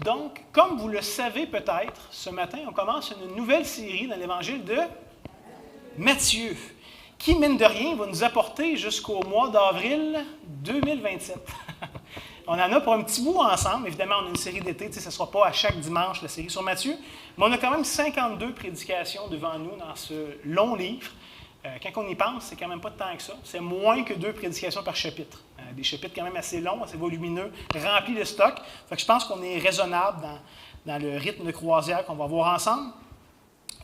Donc, comme vous le savez peut-être, ce matin, on commence une nouvelle série dans l'Évangile de Matthieu, qui, mine de rien, va nous apporter jusqu'au mois d'avril 2027. On en a pour un petit bout ensemble. Évidemment, on a une série d'été, ce ne sera pas à chaque dimanche la série sur Matthieu, mais on a quand même 52 prédications devant nous dans ce long livre. Quand on y pense, c'est quand même pas tant que ça. C'est moins que 2 prédications par chapitre. Des chapitres quand même assez longs, assez volumineux, remplis de stock. Fait que je pense qu'on est raisonnable dans le rythme de croisière qu'on va voir ensemble.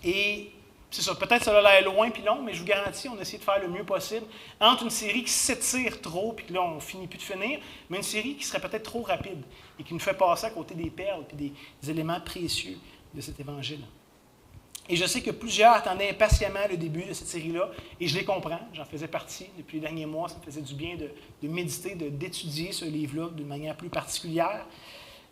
Et c'est ça, peut-être ça a l'air loin puis long, mais je vous garantis, on essaie de faire le mieux possible entre une série qui s'étire trop, puis que là, on finit plus de finir, mais une série qui serait peut-être trop rapide et qui nous fait passer à côté des perles et des éléments précieux de cet évangile. Et je sais que plusieurs attendaient impatiemment le début de cette série-là, et je les comprends, j'en faisais partie depuis les derniers mois, ça me faisait du bien de méditer, d'étudier ce livre-là d'une manière plus particulière.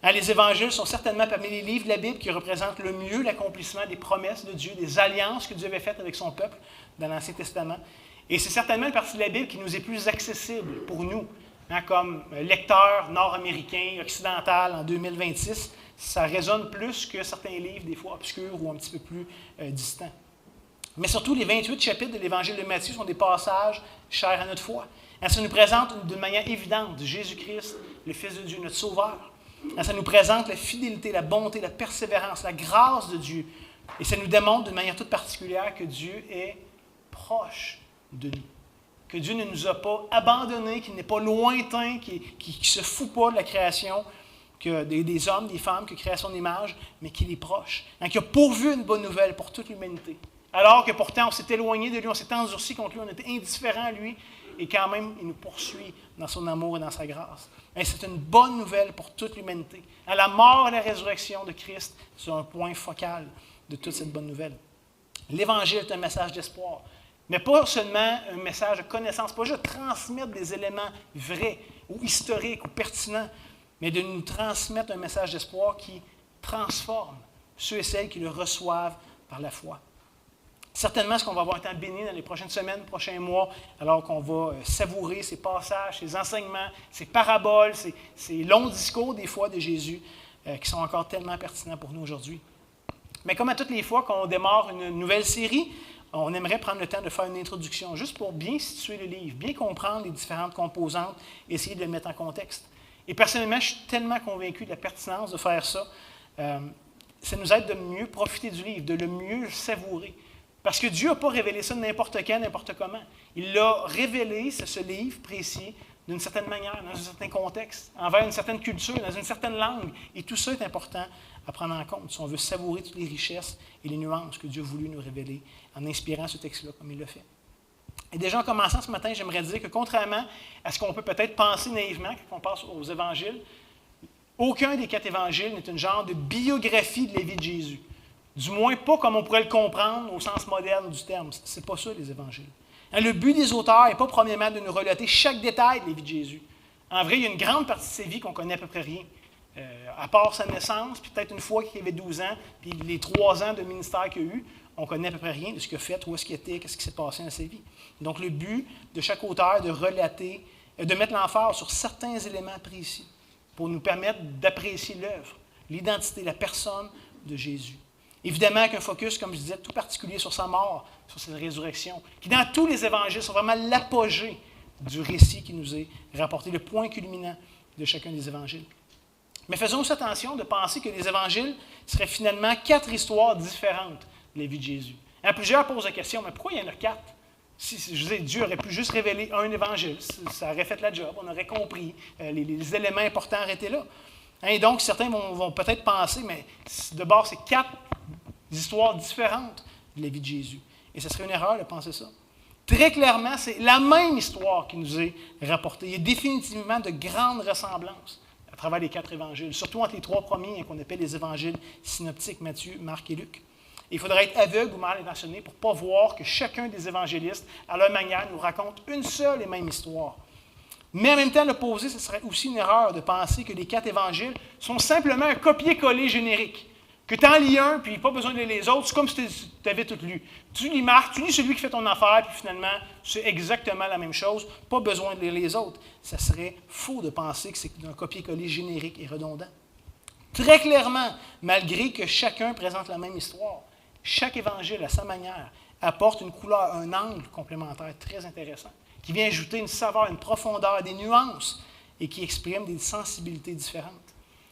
Les évangiles sont certainement parmi les livres de la Bible qui représentent le mieux l'accomplissement des promesses de Dieu, des alliances que Dieu avait faites avec son peuple dans l'Ancien Testament. Et c'est certainement une partie de la Bible qui nous est plus accessible pour nous, comme lecteurs nord-américains, occidentaux en 2026. Ça résonne plus que certains livres, des fois obscurs ou un petit peu plus distants. Mais surtout, les 28 chapitres de l'Évangile de Matthieu sont des passages chers à notre foi. Ça nous présente d'une manière évidente Jésus-Christ, le Fils de Dieu, notre Sauveur. Ça nous présente la fidélité, la bonté, la persévérance, la grâce de Dieu. Et ça nous démontre d'une manière toute particulière que Dieu est proche de nous. Que Dieu ne nous a pas abandonnés, qu'il n'est pas lointain, qu'il ne se fout pas de la création, que des hommes, des femmes, qu'il crée à son image, mais qu'il est proche. Qu'il a pourvu une bonne nouvelle pour toute l'humanité. Alors que pourtant, on s'est éloigné de lui, on s'est endurci contre lui, on était indifférent à lui, et quand même, il nous poursuit dans son amour et dans sa grâce. Et c'est une bonne nouvelle pour toute l'humanité. La mort et la résurrection de Christ, c'est un point focal de toute cette bonne nouvelle. L'Évangile est un message d'espoir, mais pas seulement un message de connaissance, pas juste transmettre des éléments vrais ou historiques ou pertinents, mais de nous transmettre un message d'espoir qui transforme ceux et celles qui le reçoivent par la foi. Certainement, ce qu'on va avoir un temps béni dans les prochaines semaines, prochains mois, alors qu'on va savourer ces passages, ces enseignements, ces paraboles, ces longs discours des fois de Jésus qui sont encore tellement pertinents pour nous aujourd'hui. Mais comme à toutes les fois qu'on démarre une nouvelle série, on aimerait prendre le temps de faire une introduction, juste pour bien situer le livre, bien comprendre les différentes composantes, essayer de le mettre en contexte. Et personnellement, je suis tellement convaincu de la pertinence de faire ça. Ça nous aide de mieux profiter du livre, de le mieux savourer. Parce que Dieu n'a pas révélé ça n'importe quand, n'importe comment. Il l'a révélé, ce livre précis, d'une certaine manière, dans un certain contexte, envers une certaine culture, dans une certaine langue. Et tout ça est important à prendre en compte si on veut savourer toutes les richesses et les nuances que Dieu a voulu nous révéler en inspirant ce texte-là, comme il l'a fait. Et déjà en commençant ce matin, j'aimerais dire que contrairement à ce qu'on peut peut-être penser naïvement quand on passe aux évangiles, aucun des 4 évangiles n'est une genre de biographie de la vie de Jésus. Du moins pas comme on pourrait le comprendre au sens moderne du terme. Ce n'est pas ça, les évangiles. Le but des auteurs n'est pas premièrement de nous relater chaque détail de la vie de Jésus. En vrai, il y a une grande partie de sa vie qu'on ne connaît à peu près rien. À part sa naissance, puis peut-être une fois qu'il avait 12 ans, puis les 3 ans de ministère qu'il a eu, on ne connaît à peu près rien de ce qu'il a fait, où est-ce qu'il était, qu'est-ce qui s'est passé dans sa vie. Donc, le but de chaque auteur est de relater, de mettre l'emphase sur certains éléments précis pour nous permettre d'apprécier l'œuvre, l'identité, la personne de Jésus. Évidemment, avec un focus, comme je disais, tout particulier sur sa mort, sur sa résurrection, qui dans tous les évangiles sont vraiment l'apogée du récit qui nous est rapporté, le point culminant de chacun des évangiles. Mais faisons aussi attention de penser que les évangiles seraient finalement 4 histoires différentes de la vie de Jésus. Plusieurs posent la question, mais pourquoi il y en a 4? Si, je veux dire, Dieu aurait pu juste révéler un évangile, ça aurait fait la job, on aurait compris, les éléments importants auraient été là. Et donc, certains vont peut-être penser, mais de base, c'est 4 histoires différentes de la vie de Jésus. Et ce serait une erreur de penser ça. Très clairement, c'est la même histoire qui nous est rapportée. Il y a définitivement de grandes ressemblances à travers les 4 évangiles, surtout entre les 3 premiers qu'on appelle les évangiles synoptiques, Matthieu, Marc et Luc. Et il faudrait être aveugle ou mal intentionné pour ne pas voir que chacun des évangélistes, à leur manière, nous raconte une seule et même histoire. Mais en même temps, l'opposé, ce serait aussi une erreur de penser que les 4 évangiles sont simplement un copier-coller générique. Que tu en lis un, puis pas besoin de lire les autres, c'est comme si tu avais tout lu. Tu lis Marc, tu lis celui qui fait ton affaire, puis finalement, c'est exactement la même chose, pas besoin de lire les autres. Ça serait faux de penser que c'est un copier-coller générique et redondant. très clairement, malgré que chacun présente la même histoire. Chaque évangile, à sa manière, apporte une couleur, un angle complémentaire très intéressant, qui vient ajouter une saveur, une profondeur, des nuances, et qui exprime des sensibilités différentes.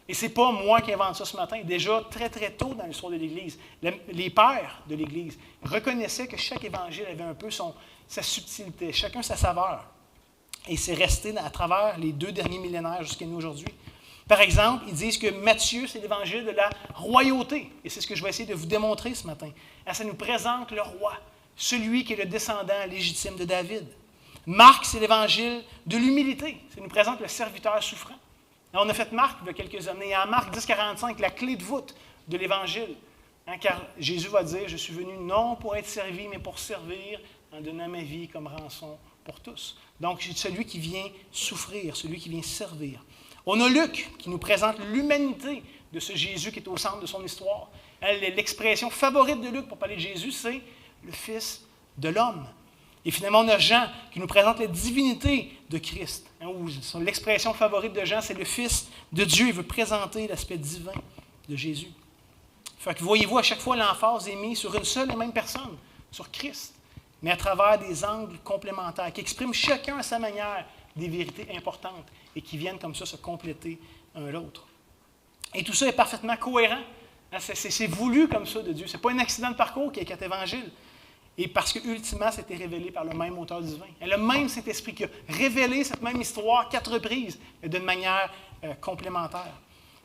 Et ce n'est pas moi qui invente ça ce matin. Déjà, très, très tôt dans l'histoire de l'Église, les pères de l'Église reconnaissaient que chaque évangile avait un peu sa subtilité, chacun sa saveur. Et c'est resté à travers les 2 derniers millénaires jusqu'à nous aujourd'hui. Par exemple, ils disent que Matthieu, c'est l'évangile de la royauté. Et c'est ce que je vais essayer de vous démontrer ce matin. Ça nous présente le roi, celui qui est le descendant légitime de David. Marc, c'est l'évangile de l'humilité. Ça nous présente le serviteur souffrant. On a fait Marc il y a quelques années. En Marc 10,45, la clé de voûte de l'Évangile. Car Jésus va dire, je suis venu non pour être servi, mais pour servir, en donnant ma vie comme rançon pour tous. Donc, c'est celui qui vient souffrir, celui qui vient servir. On a Luc, qui nous présente l'humanité de ce Jésus qui est au centre de son histoire. L'expression favorite de Luc pour parler de Jésus, c'est le Fils de l'homme. Et finalement, on a Jean qui nous présente la divinité de Christ. L'expression favorite de Jean, c'est le Fils de Dieu. Il veut présenter l'aspect divin de Jésus. Fait que voyez-vous, à chaque fois, l'emphase est mise sur une seule et même personne, sur Christ, mais à travers des angles complémentaires qui expriment chacun à sa manière des vérités importantes et qui viennent comme ça se compléter un l'autre. Et tout ça est parfaitement cohérent. C'est voulu comme ça de Dieu. Ce n'est pas un accident de parcours qui est 4 évangiles. Et parce que, ultimement, c'était révélé par le même auteur divin. Et le même Saint-Esprit qui a révélé cette même histoire 4 reprises, mais d'une manière complémentaire.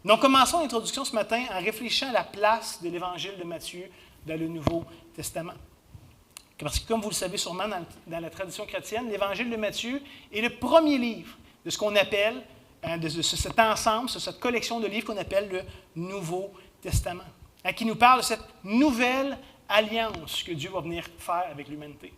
Donc, commençons l'introduction ce matin en réfléchissant à la place de l'Évangile de Matthieu dans le Nouveau Testament. Parce que, comme vous le savez sûrement dans la tradition chrétienne, l'Évangile de Matthieu est le premier livre de ce qu'on appelle, de cet ensemble, de cette collection de livres qu'on appelle le Nouveau Testament, qui nous parle de cette nouvelle alliance que Dieu va venir faire avec l'humanité.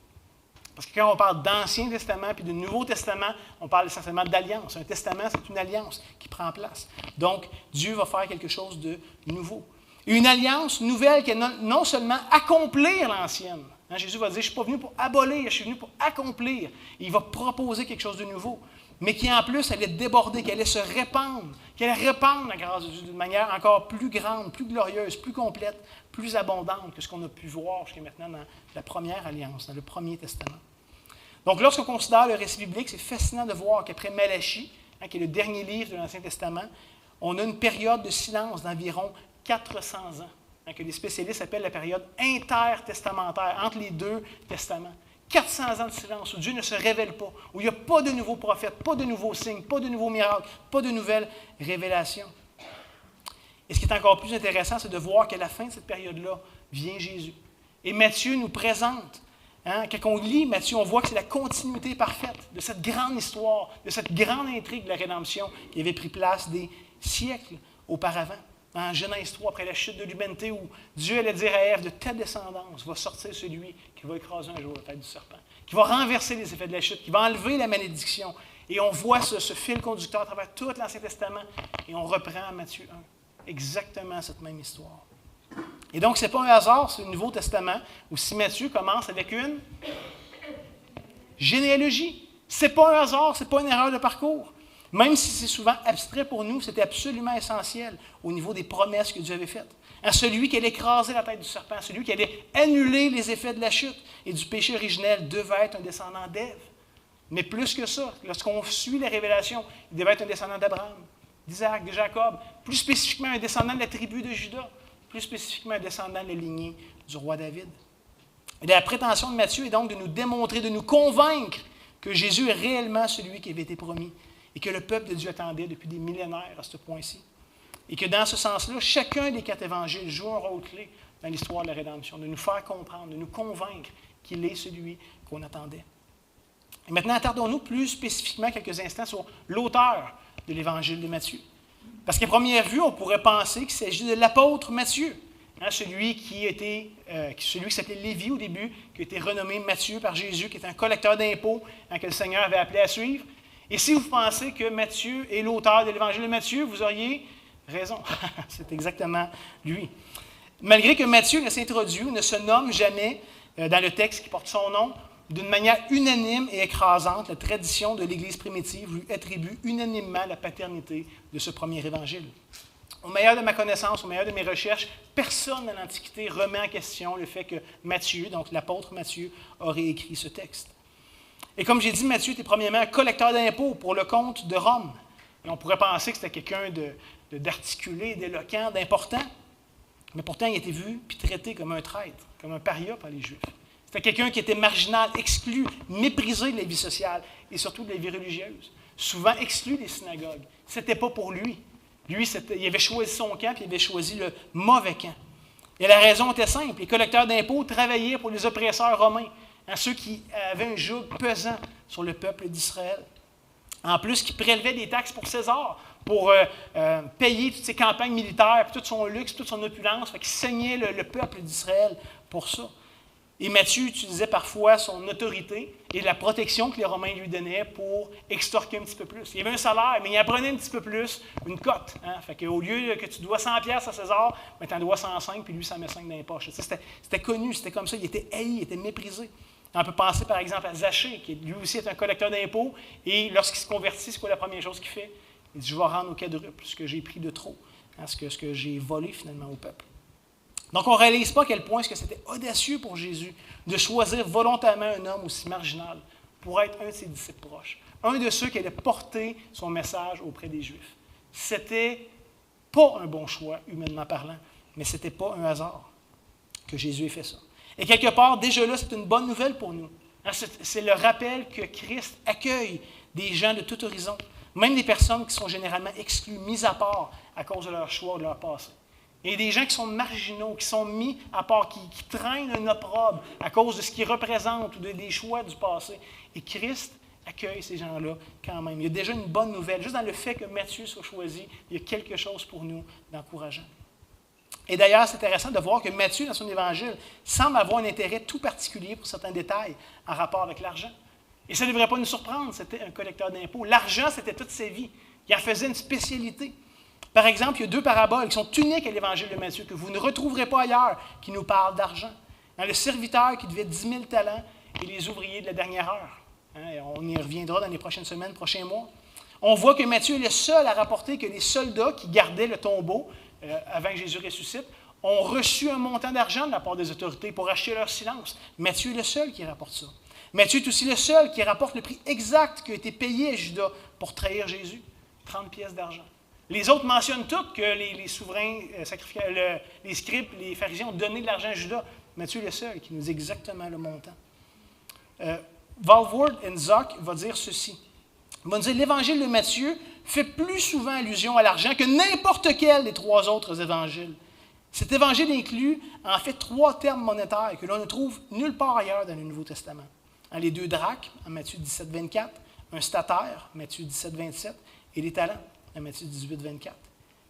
Parce que quand on parle d'Ancien Testament puis de Nouveau Testament, on parle essentiellement d'alliance. Un testament, c'est une alliance qui prend place. Donc, Dieu va faire quelque chose de nouveau. Une alliance nouvelle qui est non seulement accomplir l'ancienne. Jésus va dire, je ne suis pas venu pour abolir, je suis venu pour accomplir. Et il va proposer quelque chose de nouveau. Mais qui en plus allait déborder, qui allait se répandre, qui allait répandre la grâce de Dieu d'une manière encore plus grande, plus glorieuse, plus complète, plus abondante que ce qu'on a pu voir jusqu'à maintenant dans la première alliance, dans le premier testament. Donc lorsqu'on considère le récit biblique, c'est fascinant de voir qu'après Malachie, qui est le dernier livre de l'Ancien Testament, on a une période de silence d'environ 400 ans, que les spécialistes appellent la période intertestamentaire, entre les 2 testaments. 400 ans de silence où Dieu ne se révèle pas, où il n'y a pas de nouveaux prophètes, pas de nouveaux signes, pas de nouveaux miracles, pas de nouvelles révélations. Et ce qui est encore plus intéressant, c'est de voir qu'à la fin de cette période-là, vient Jésus. Et Matthieu nous présente, quand on lit Matthieu, on voit que c'est la continuité parfaite de cette grande histoire, de cette grande intrigue de la rédemption qui avait pris place des siècles auparavant. En Genèse 3, après la chute de l'humanité, où Dieu allait dire à Ève, de ta descendance va sortir celui qui va écraser un jour la tête du serpent, qui va renverser les effets de la chute, qui va enlever la malédiction. Et on voit ce fil conducteur à travers tout l'Ancien Testament, et on reprend à Matthieu 1, exactement cette même histoire. Et donc, ce n'est pas un hasard, c'est le Nouveau Testament, où si Matthieu commence avec une généalogie, ce n'est pas un hasard, ce n'est pas une erreur de parcours. Même si c'est souvent abstrait pour nous, c'était absolument essentiel au niveau des promesses que Dieu avait faites. À celui qui allait écraser la tête du serpent, celui qui allait annuler les effets de la chute et du péché originel, devait être un descendant d'Ève. Mais plus que ça, lorsqu'on suit la révélation, il devait être un descendant d'Abraham, d'Isaac, de Jacob, plus spécifiquement un descendant de la tribu de Juda, plus spécifiquement un descendant de la lignée du roi David. Et la prétention de Matthieu est donc de nous démontrer, de nous convaincre que Jésus est réellement celui qui avait été promis, et que le peuple de Dieu attendait depuis des millénaires à ce point-ci. Et que dans ce sens-là, chacun des 4 évangiles joue un rôle clé dans l'histoire de la rédemption, de nous faire comprendre, de nous convaincre qu'il est celui qu'on attendait. Et maintenant, attardons-nous plus spécifiquement quelques instants sur l'auteur de l'évangile de Matthieu. Parce qu'à première vue, on pourrait penser qu'il s'agit de l'apôtre Matthieu, celui qui s'appelait Lévi au début, qui a été renommé Matthieu par Jésus, qui est un collecteur d'impôts que le Seigneur avait appelé à suivre. Et si vous pensez que Matthieu est l'auteur de l'évangile de Matthieu, vous auriez raison. C'est exactement lui. Malgré que Matthieu ne s'introduit ou ne se nomme jamais dans le texte qui porte son nom, d'une manière unanime et écrasante, la tradition de l'Église primitive lui attribue unanimement la paternité de ce premier évangile. Au meilleur de ma connaissance, au meilleur de mes recherches, personne dans l'Antiquité remet en question le fait que Matthieu, donc l'apôtre Matthieu, aurait écrit ce texte. Et comme j'ai dit, Matthieu était premièrement un collecteur d'impôts pour le compte de Rome. Et on pourrait penser que c'était quelqu'un d'articulé, d'éloquent, d'important. Mais pourtant, il était vu puis traité comme un traître, comme un paria par les Juifs. C'était quelqu'un qui était marginal, exclu, méprisé de la vie sociale et surtout de la vie religieuse. Souvent exclu des synagogues. Ce n'était pas pour lui. Lui, il avait choisi son camp puis il avait choisi le mauvais camp. Et la raison était simple. Les collecteurs d'impôts travaillaient pour les oppresseurs romains, ceux qui avaient un joug pesant sur le peuple d'Israël. En plus, qui prélevaient des taxes pour César, pour payer toutes ses campagnes militaires, puis tout son luxe, toute son opulence. Fait qu'il saignait le peuple d'Israël pour ça. Et Matthieu utilisait parfois son autorité et la protection que les Romains lui donnaient pour extorquer un petit peu plus. Il y avait un salaire, mais il en prenait un petit peu plus, une cote. Fait qu'au lieu que tu dois 100$ à César, tu en dois 105, puis lui, ça met 5 dans les poches. C'était connu, c'était comme ça, il était haï, il était méprisé. On peut penser par exemple à Zachée, qui lui aussi est un collecteur d'impôts, et lorsqu'il se convertit, c'est quoi la première chose qu'il fait? Il dit, je vais rendre au quadruple ce que j'ai pris de trop, ce que j'ai volé finalement au peuple. Donc, on ne réalise pas à quel point c'était audacieux pour Jésus de choisir volontairement un homme aussi marginal pour être un de ses disciples proches, un de ceux qui allait porter son message auprès des Juifs. C'était pas un bon choix, humainement parlant, mais ce n'était pas un hasard que Jésus ait fait ça. Et quelque part, déjà là, c'est une bonne nouvelle pour nous. C'est le rappel que Christ accueille des gens de tout horizon, même des personnes qui sont généralement exclues, mises à part à cause de leur choix, de leur passé. Et des gens qui sont marginaux, qui sont mis à part, qui traînent un opprobre à cause de ce qu'ils représentent ou des choix du passé. Et Christ accueille ces gens-là quand même. Il y a déjà une bonne nouvelle. Juste dans le fait que Matthieu soit choisi, il y a quelque chose pour nous d'encourageant. Et d'ailleurs, c'est intéressant de voir que Matthieu, dans son évangile, semble avoir un intérêt tout particulier pour certains détails en rapport avec l'argent. Et ça ne devrait pas nous surprendre, c'était un collecteur d'impôts. L'argent, c'était toute sa vie. Il en faisait une spécialité. Par exemple, il y a 2 paraboles qui sont uniques à l'évangile de Matthieu, que vous ne retrouverez pas ailleurs, qui nous parlent d'argent. Le serviteur qui devait 10 000 talents et les ouvriers de la dernière heure. On y reviendra dans les prochaines semaines, prochains mois. On voit que Matthieu est le seul à rapporter que les soldats qui gardaient le tombeau avant que Jésus ressuscite ont reçu un montant d'argent de la part des autorités pour acheter leur silence. Matthieu est le seul qui rapporte ça. Matthieu est aussi le seul qui rapporte le prix exact qui a été payé à Judas pour trahir Jésus, 30 pièces d'argent. Les autres mentionnent toutes que les souverains sacrificateurs, les scribes, les pharisiens ont donné de l'argent à Judas. Matthieu est le seul qui nous dit exactement le montant. Walvoord et Zock va dire ceci. Il va nous dire l'évangile de Matthieu fait plus souvent allusion à l'argent que n'importe quel des 3 autres évangiles. Cet évangile inclut en fait 3 termes monétaires que l'on ne trouve nulle part ailleurs dans le Nouveau Testament. Les 2 drachmes, en Matthieu 17, 24, un statère, Matthieu 17, 27, et les talents, en Matthieu 18, 24.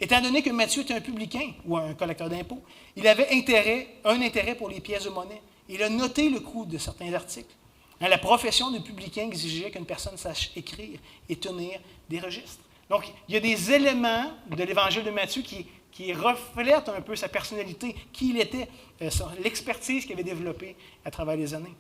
Étant donné que Matthieu était un publicain ou un collecteur d'impôts, il avait un intérêt pour les pièces de monnaie. Il a noté le coût de certains articles. La profession de publicain exigeait qu'une personne sache écrire et tenir des registres. Donc, il y a des éléments de l'évangile de Matthieu qui reflètent un peu sa personnalité, qui il était, l'expertise qu'il avait développée à travers les années.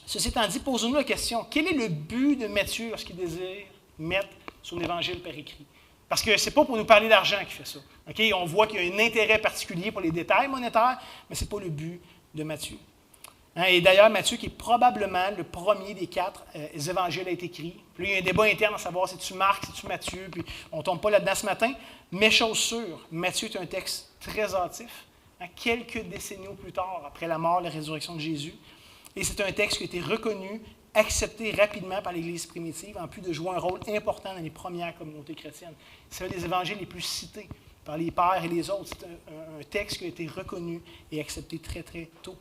Ceci étant dit, posons-nous la question, quel est le but de Matthieu lorsqu'il désire mettre son évangile par écrit? Parce que ce n'est pas pour nous parler d'argent qu'il fait ça. Okay? On voit qu'il y a un intérêt particulier pour les détails monétaires, mais ce n'est pas le but de Matthieu. Et d'ailleurs, Matthieu, qui est probablement le premier des 4 évangiles à être écrit. Puis là, il y a un débat interne à savoir si tu Marc, si tu Matthieu, puis on ne tombe pas là-dedans ce matin. Mais chose sûre, Matthieu est un texte très hâtif, quelques décennies plus tard, après la mort et la résurrection de Jésus. Et c'est un texte qui a été reconnu, accepté rapidement par l'Église primitive, en plus de jouer un rôle important dans les premières communautés chrétiennes. C'est un des évangiles les plus cités par les pères et les autres. C'est un texte qui a été reconnu et accepté très, très tôt.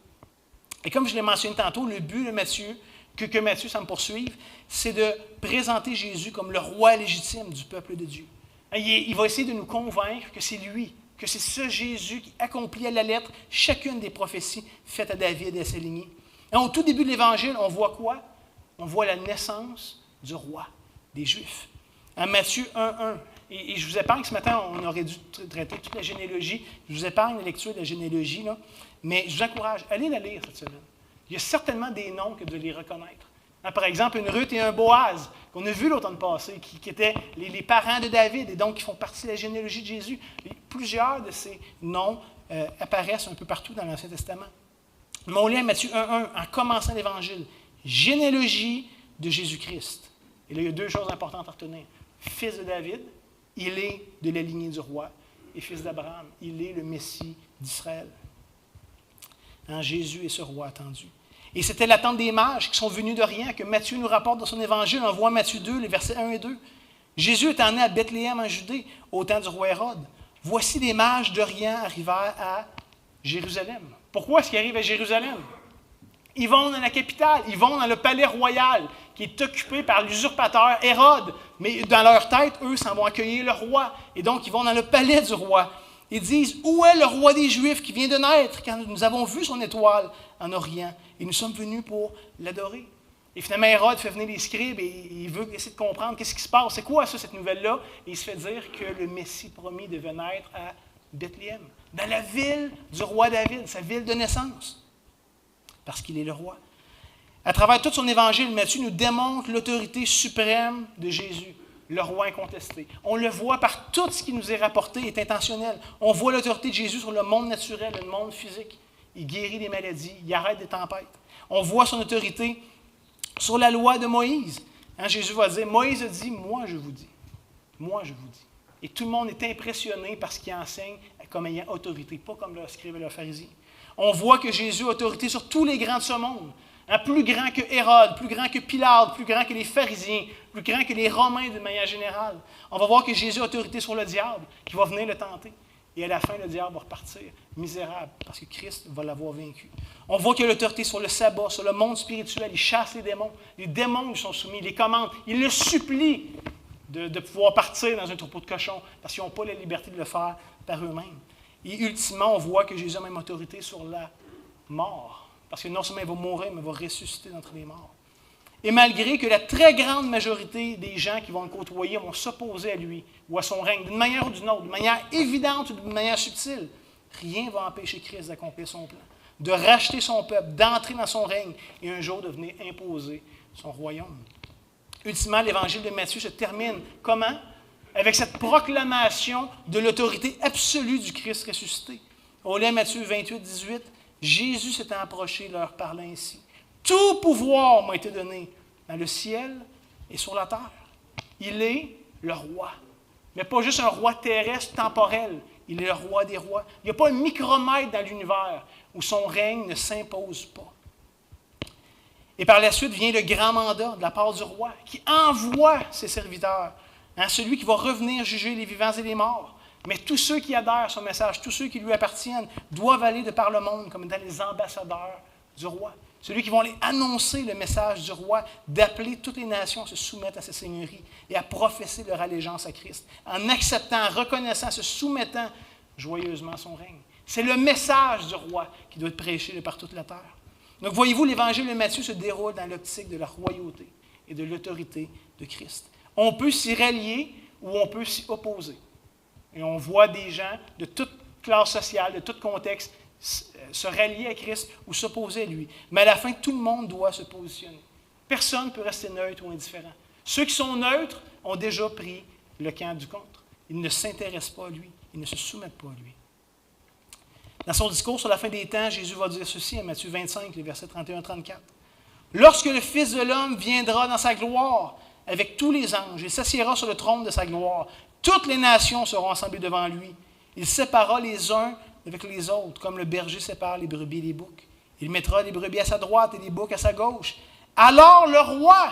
Et comme je l'ai mentionné tantôt, le but de Matthieu, que Matthieu semble poursuivre, c'est de présenter Jésus comme le roi légitime du peuple de Dieu. Il va essayer de nous convaincre que c'est lui, que c'est ce Jésus qui accomplit à la lettre chacune des prophéties faites à David et à ses lignées. Et au tout début de l'Évangile, on voit quoi? On voit la naissance du roi des Juifs. En Matthieu 1:1. Et je vous épargne, ce matin, on aurait dû traiter toute la généalogie. Je vous épargne la lecture de la généalogie, là. Mais je vous encourage, allez la lire cette semaine. Il y a certainement des noms que vous allez reconnaître. Par exemple, une Ruth et un Boaz, qu'on a vu l'automne passé, qui étaient les parents de David et donc qui font partie de la généalogie de Jésus. Et plusieurs de ces noms apparaissent un peu partout dans l'Ancien Testament. Mais on lit à Matthieu 1.1, en commençant l'Évangile, généalogie de Jésus-Christ. Et là, il y a deux choses importantes à retenir. Fils de David, il est de la lignée du roi. Et fils d'Abraham, il est le Messie d'Israël. Jésus est ce roi attendu. Et c'était l'attente des mages qui sont venus de rien, que Matthieu nous rapporte dans son Évangile. On voit Matthieu 2, les versets 1 et 2. Jésus est emmené à Bethléem en Judée, au temps du roi Hérode. Voici des mages de rien arrivèrent à Jérusalem. Pourquoi est-ce qu'ils arrivent à Jérusalem? Ils vont dans la capitale, ils vont dans le palais royal qui est occupé par l'usurpateur Hérode. Mais dans leur tête, eux, s'en vont accueillir le roi. Et donc, ils vont dans le palais du roi. Ils disent, où est le roi des Juifs qui vient de naître, quand nous avons vu son étoile en Orient, et nous sommes venus pour l'adorer. Et finalement, Hérode fait venir les scribes et il veut essayer de comprendre qu'est-ce qui se passe. C'est quoi ça, cette nouvelle-là? Et il se fait dire que le Messie promis devait naître à Bethléem, dans la ville du roi David, sa ville de naissance, parce qu'il est le roi. À travers tout son évangile, Matthieu nous démontre l'autorité suprême de Jésus, le roi incontesté. On le voit par tout ce qui nous est rapporté est intentionnel. On voit l'autorité de Jésus sur le monde naturel, le monde physique. Il guérit des maladies, il arrête des tempêtes. On voit son autorité sur la loi de Moïse. Jésus va dire, Moïse a dit, moi je vous dis. Moi je vous dis. Et tout le monde est impressionné par ce qu'il enseigne comme ayant autorité, pas comme le scribe et le pharisien. On voit que Jésus a autorité sur tous les grands de ce monde. Plus grand que Hérode, plus grand que Pilate, plus grand que les pharisiens, plus grand que les Romains de manière générale. On va voir que Jésus a autorité sur le diable, qui va venir le tenter. Et à la fin, le diable va repartir misérable, parce que Christ va l'avoir vaincu. On voit qu'il a l'autorité sur le sabbat, sur le monde spirituel. Il chasse les démons. Les démons lui sont soumis, il les commande. Il le supplie de pouvoir partir dans un troupeau de cochons, parce qu'ils n'ont pas la liberté de le faire par eux-mêmes. Et ultimement, on voit que Jésus a même autorité sur la mort. Parce que non seulement il va mourir, mais il va ressusciter d'entre les morts. Et malgré que la très grande majorité des gens qui vont le côtoyer vont s'opposer à lui ou à son règne, d'une manière ou d'une autre, d'une manière évidente ou d'une manière subtile, rien ne va empêcher Christ d'accomplir son plan, de racheter son peuple, d'entrer dans son règne et un jour de venir imposer son royaume. Ultimement, l'évangile de Matthieu se termine comment? Avec cette proclamation de l'autorité absolue du Christ ressuscité. On lit Matthieu 28, 18. Jésus s'étant approché, leur parlant ainsi. Tout pouvoir m'a été donné dans le ciel et sur la terre. Il est le roi. Mais pas juste un roi terrestre, temporel. Il est le roi des rois. Il n'y a pas un micromètre dans l'univers où son règne ne s'impose pas. Et par la suite vient le grand mandat de la part du roi qui envoie ses serviteurs, celui qui va revenir juger les vivants et les morts. Mais tous ceux qui adhèrent à son message, tous ceux qui lui appartiennent, doivent aller de par le monde comme étant les ambassadeurs du roi. Celui qui vont aller annoncer le message du roi, d'appeler toutes les nations à se soumettre à sa seigneurie et à professer leur allégeance à Christ, en acceptant, en reconnaissant, se soumettant joyeusement à son règne. C'est le message du roi qui doit être prêché de par toute la terre. Donc voyez-vous, l'évangile de Matthieu se déroule dans l'optique de la royauté et de l'autorité de Christ. On peut s'y rallier ou on peut s'y opposer. Et on voit des gens de toute classe sociale, de tout contexte, se rallier à Christ ou s'opposer à lui. Mais à la fin, tout le monde doit se positionner. Personne ne peut rester neutre ou indifférent. Ceux qui sont neutres ont déjà pris le camp du contre. Ils ne s'intéressent pas à lui. Ils ne se soumettent pas à lui. Dans son discours sur la fin des temps, Jésus va dire ceci à Matthieu 25, les versets 31-34. « Lorsque le Fils de l'homme viendra dans sa gloire avec tous les anges, il s'assiera sur le trône de sa gloire. Toutes les nations seront assemblées devant lui. Il séparera les uns avec les autres, comme le berger sépare les brebis et les boucs. Il mettra les brebis à sa droite et les boucs à sa gauche. Alors le roi,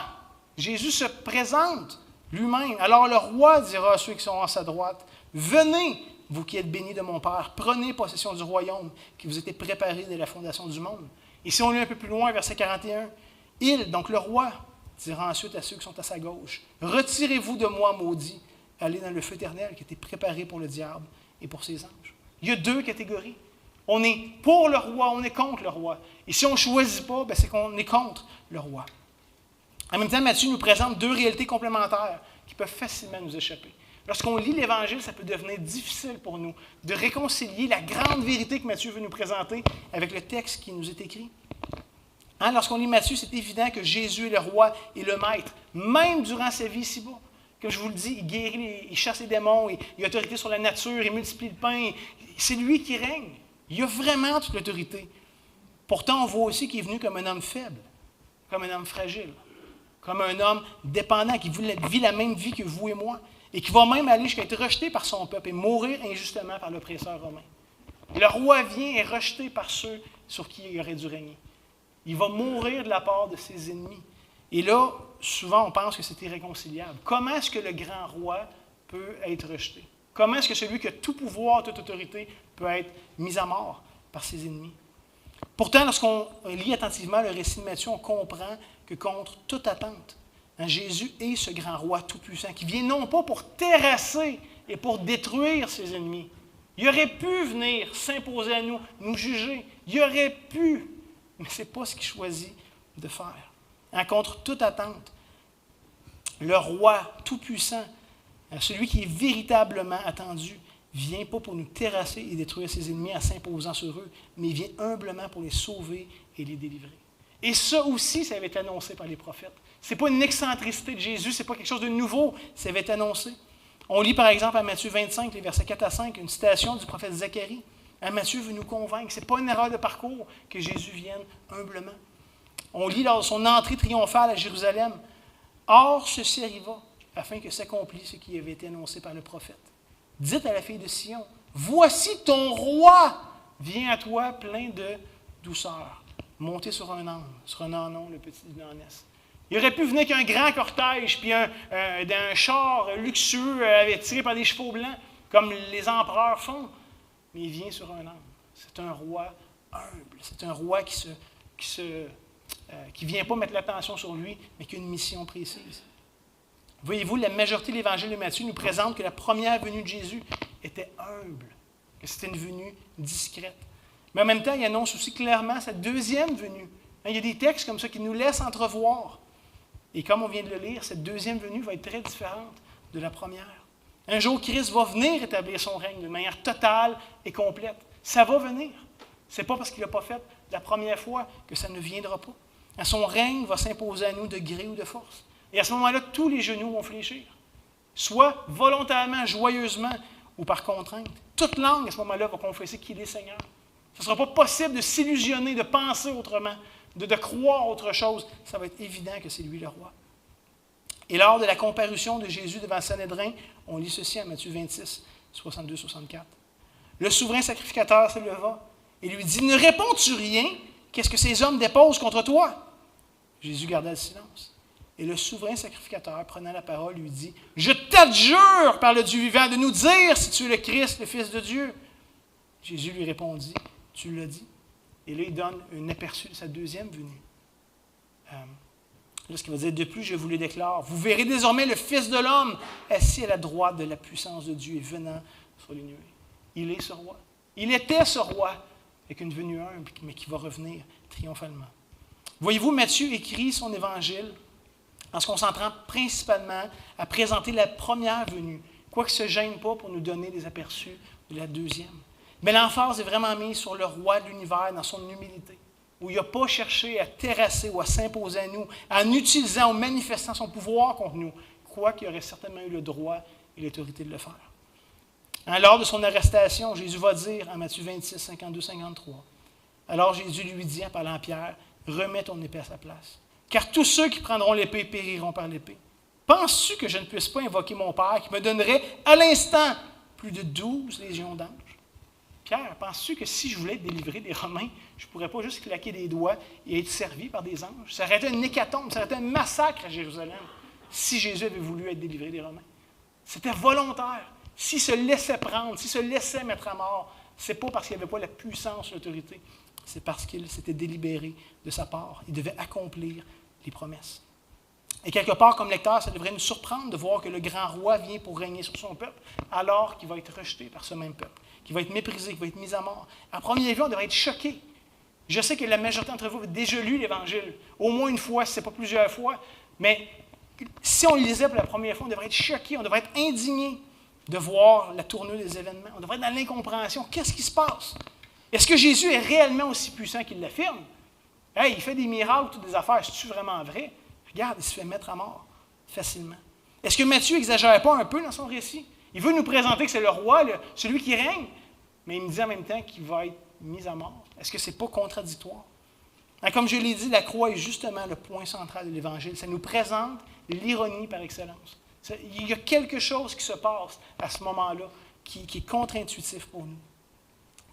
Jésus se présente lui-même, alors le roi dira à ceux qui sont à sa droite, « Venez, vous qui êtes bénis de mon Père, prenez possession du royaume qui vous était préparé dès la fondation du monde. » Et si on lit un peu plus loin, verset 41, « Il, donc le roi, dira ensuite à ceux qui sont à sa gauche, « Retirez-vous de moi, maudits, allez dans le feu éternel qui a été préparé pour le diable et pour ses anges. » Il y a deux catégories. On est pour le roi, on est contre le roi. Et si on ne choisit pas, c'est qu'on est contre le roi. En même temps, Matthieu nous présente deux réalités complémentaires qui peuvent facilement nous échapper. Lorsqu'on lit l'Évangile, ça peut devenir difficile pour nous de réconcilier la grande vérité que Matthieu veut nous présenter avec le texte qui nous est écrit. Lorsqu'on lit Matthieu, c'est évident que Jésus est le roi et le maître, même durant sa vie ici-bas. Comme je vous le dis, il guérit, il chasse les démons, il a autorité sur la nature, il multiplie le pain. C'est lui qui règne. Il a vraiment toute l'autorité. Pourtant, on voit aussi qu'il est venu comme un homme faible, comme un homme fragile, comme un homme dépendant, qui vit la même vie que vous et moi, et qui va même aller jusqu'à être rejeté par son peuple et mourir injustement par l'oppresseur romain. Le roi vient et est rejeté par ceux sur qui il aurait dû régner. Il va mourir de la part de ses ennemis. Et là, souvent, on pense que c'est irréconciliable. Comment est-ce que le grand roi peut être rejeté? Comment est-ce que celui qui a tout pouvoir, toute autorité, peut être mis à mort par ses ennemis? Pourtant, lorsqu'on lit attentivement le récit de Matthieu, on comprend que contre toute attente, Jésus est ce grand roi tout-puissant qui vient non pas pour terrasser et pour détruire ses ennemis. Il aurait pu venir s'imposer à nous, nous juger. Il aurait pu, mais ce n'est pas ce qu'il choisit de faire. Contre toute attente, le roi tout-puissant, celui qui est véritablement attendu, vient pas pour nous terrasser et détruire ses ennemis en s'imposant sur eux, mais il vient humblement pour les sauver et les délivrer. Et ça aussi, ça avait été annoncé par les prophètes. Ce n'est pas une excentricité de Jésus, ce n'est pas quelque chose de nouveau, ça avait été annoncé. On lit par exemple à Matthieu 25, les versets 4 à 5, une citation du prophète Zacharie. Matthieu veut nous convaincre, ce n'est pas une erreur de parcours que Jésus vienne humblement. On lit lors de son entrée triomphale à Jérusalem, « Or, ceci arriva, afin que s'accomplisse ce qui avait été annoncé par le prophète. Dites à la fille de Sion, voici ton roi vient à toi plein de douceur, monté sur un ânon, le petit d'une ânesse. » Il aurait pu venir qu'un grand cortège, puis d'un char luxueux tiré par des chevaux blancs, comme les empereurs font. Mais il vient sur un âne. C'est un roi humble. C'est un roi qui ne vient pas mettre l'attention sur lui, mais qui a une mission précise. Voyez-vous, la majorité de l'Évangile de Matthieu nous présente que la première venue de Jésus était humble, que c'était une venue discrète. Mais en même temps, il annonce aussi clairement sa deuxième venue. Il y a des textes comme ça qui nous laissent entrevoir. Et comme on vient de le lire, cette deuxième venue va être très différente de la première. Un jour, Christ va venir établir son règne de manière totale et complète. Ça va venir. Ce n'est pas parce qu'il ne l'a pas fait la première fois que ça ne viendra pas. Son règne va s'imposer à nous de gré ou de force. Et à ce moment-là, tous les genoux vont fléchir. Soit volontairement, joyeusement ou par contrainte. Toute langue, à ce moment-là, va confesser qu'il est Seigneur. Ce ne sera pas possible de s'illusionner, de penser autrement, de croire autre chose. Ça va être évident que c'est lui le roi. Et lors de la comparution de Jésus devant le Sanhédrin, on lit ceci en Matthieu 26, 62-64. Le souverain sacrificateur se leva et lui dit, « Ne réponds-tu rien? Qu'est-ce que ces hommes déposent contre toi? » Jésus garda le silence. Et le souverain sacrificateur, prenant la parole, lui dit, « Je t'adjure par le Dieu vivant de nous dire si tu es le Christ, le Fils de Dieu. » Jésus lui répondit, « Tu l'as dit. » Et là, il donne un aperçu de sa deuxième venue. Là, ce qu'il va dire, « De plus, je vous le déclare, vous verrez désormais le Fils de l'homme assis à la droite de la puissance de Dieu et venant sur les nuées. » Il est ce roi. Il était ce roi avec une venue humble, mais qui va revenir triomphalement. Voyez-vous, Matthieu écrit son évangile en se concentrant principalement à présenter la première venue, quoique ne se gêne pas pour nous donner des aperçus de la deuxième. Mais l'emphase est vraiment mise sur le roi de l'univers dans son humilité, où il n'a pas cherché à terrasser ou à s'imposer à nous, en utilisant ou manifestant son pouvoir contre nous, quoique il aurait certainement eu le droit et l'autorité de le faire. Lors de son arrestation, Jésus va dire en Matthieu 26, 52-53, alors Jésus lui dit en parlant à Pierre, « Remets ton épée à sa place. Car tous ceux qui prendront l'épée périront par l'épée. Penses-tu que je ne puisse pas invoquer mon Père qui me donnerait à l'instant plus de 12 légions d'anges? » Pierre, penses-tu que si je voulais être délivré des Romains, je ne pourrais pas juste claquer des doigts et être servi par des anges? Ça aurait été une hécatombe, ça aurait été un massacre à Jérusalem si Jésus avait voulu être délivré des Romains. C'était volontaire. S'il se laissait prendre, s'il se laissait mettre à mort, ce n'est pas parce qu'il n'y avait pas la puissance, l'autorité. C'est parce qu'il s'était délibéré de sa part. Il devait accomplir les promesses. Et quelque part, comme lecteur, ça devrait nous surprendre de voir que le grand roi vient pour régner sur son peuple, alors qu'il va être rejeté par ce même peuple, qu'il va être méprisé, qu'il va être mis à mort. À première vue, on devrait être choqué. Je sais que la majorité d'entre vous a déjà lu l'Évangile, au moins une fois, si ce n'est pas plusieurs fois, mais si on le lisait pour la première fois, on devrait être choqué, on devrait être indigné de voir la tournure des événements. On devrait être dans l'incompréhension. Qu'est-ce qui se passe? Est-ce que Jésus est réellement aussi puissant qu'il l'affirme? Hey, il fait des miracles, toutes des affaires. C'est-tu vraiment vrai? Regarde, il se fait mettre à mort facilement. Est-ce que Matthieu n'exagère pas un peu dans son récit? Il veut nous présenter que c'est le roi, celui qui règne, mais il me dit en même temps qu'il va être mis à mort. Est-ce que ce n'est pas contradictoire? Comme je l'ai dit, la croix est justement le point central de l'Évangile. Ça nous présente l'ironie par excellence. Il y a quelque chose qui se passe à ce moment-là qui est contre-intuitif pour nous.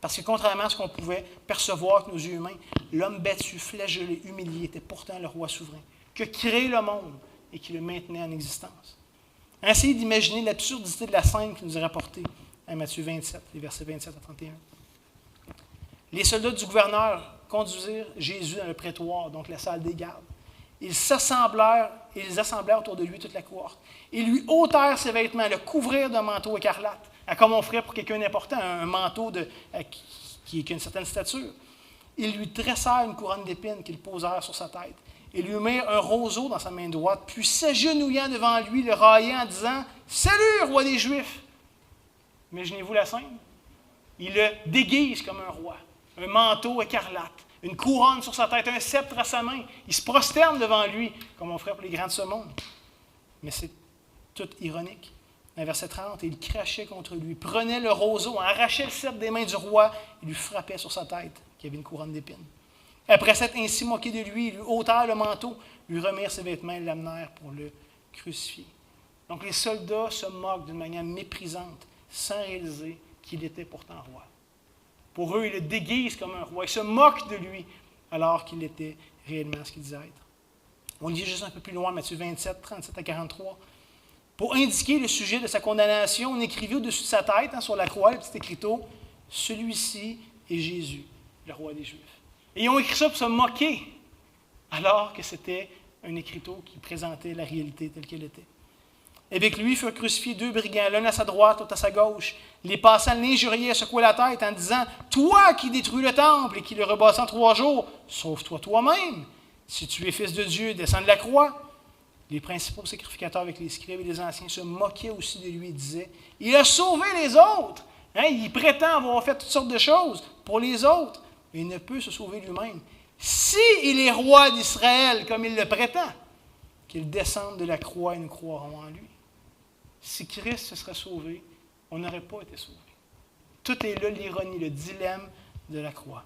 Parce que contrairement à ce qu'on pouvait percevoir avec nos yeux humains, l'homme battu, flagellé, humilié était pourtant le roi souverain, qui a créé le monde et qui le maintenait en existence. Essayez d'imaginer l'absurdité de la scène qui nous est rapportée à Matthieu 27, les versets 27 à 31. Les soldats du gouverneur conduisirent Jésus dans le prétoire, donc la salle des gardes. Ils assemblèrent autour de lui toute la cohorte. Ils lui ôtèrent ses vêtements, le couvrirent d'un manteau écarlate, comme on ferait pour quelqu'un d'important, un manteau qui a une certaine stature. Ils lui tressèrent une couronne d'épines qu'ils posèrent sur sa tête. Ils lui mirent un roseau dans sa main droite, puis s'agenouillant devant lui, le raillaient en disant « Salut, roi des Juifs !» Imaginez-vous la scène. Il le déguise comme un roi, un manteau écarlate, une couronne sur sa tête, un sceptre à sa main. Il se prosterne devant lui, comme on ferait pour les grands de ce monde. Mais c'est tout ironique. Dans verset 30, il crachait contre lui, prenait le roseau, arrachait le sceptre des mains du roi et lui frappait sur sa tête, qui avait une couronne d'épines. Après s'être ainsi moqué de lui, ils lui ôtèrent le manteau, lui remirent ses vêtements et l'amenèrent pour le crucifier. Donc les soldats se moquent d'une manière méprisante, sans réaliser qu'il était pourtant roi. Pour eux, ils le déguisent comme un roi. Ils se moquent de lui, alors qu'il était réellement ce qu'il disait être. On lit juste un peu plus loin, Matthieu 27, 37 à 43. Pour indiquer le sujet de sa condamnation, on écrivit au-dessus de sa tête, sur la croix, le petit écriteau, « Celui-ci est Jésus, le roi des Juifs ». Et ils ont écrit ça pour se moquer, alors que c'était un écriteau qui présentait la réalité telle qu'elle était. Avec lui furent crucifiés 2 brigands, l'un à sa droite, l'autre à sa gauche. Les passants l'injuriaient et secouaient la tête en disant « Toi qui détruis le temple et qui le rebâtis en 3 jours, sauve-toi toi-même. Si tu es fils de Dieu, descends de la croix. » Les principaux sacrificateurs avec les scribes et les anciens se moquaient aussi de lui et disaient « Il a sauvé les autres. Il prétend avoir fait toutes sortes de choses pour les autres, mais il ne peut se sauver lui-même. S'il est roi d'Israël comme il le prétend, qu'il descende de la croix et nous croirons en lui. » Si Christ se serait sauvé, on n'aurait pas été sauvé. Tout est là l'ironie, le dilemme de la croix.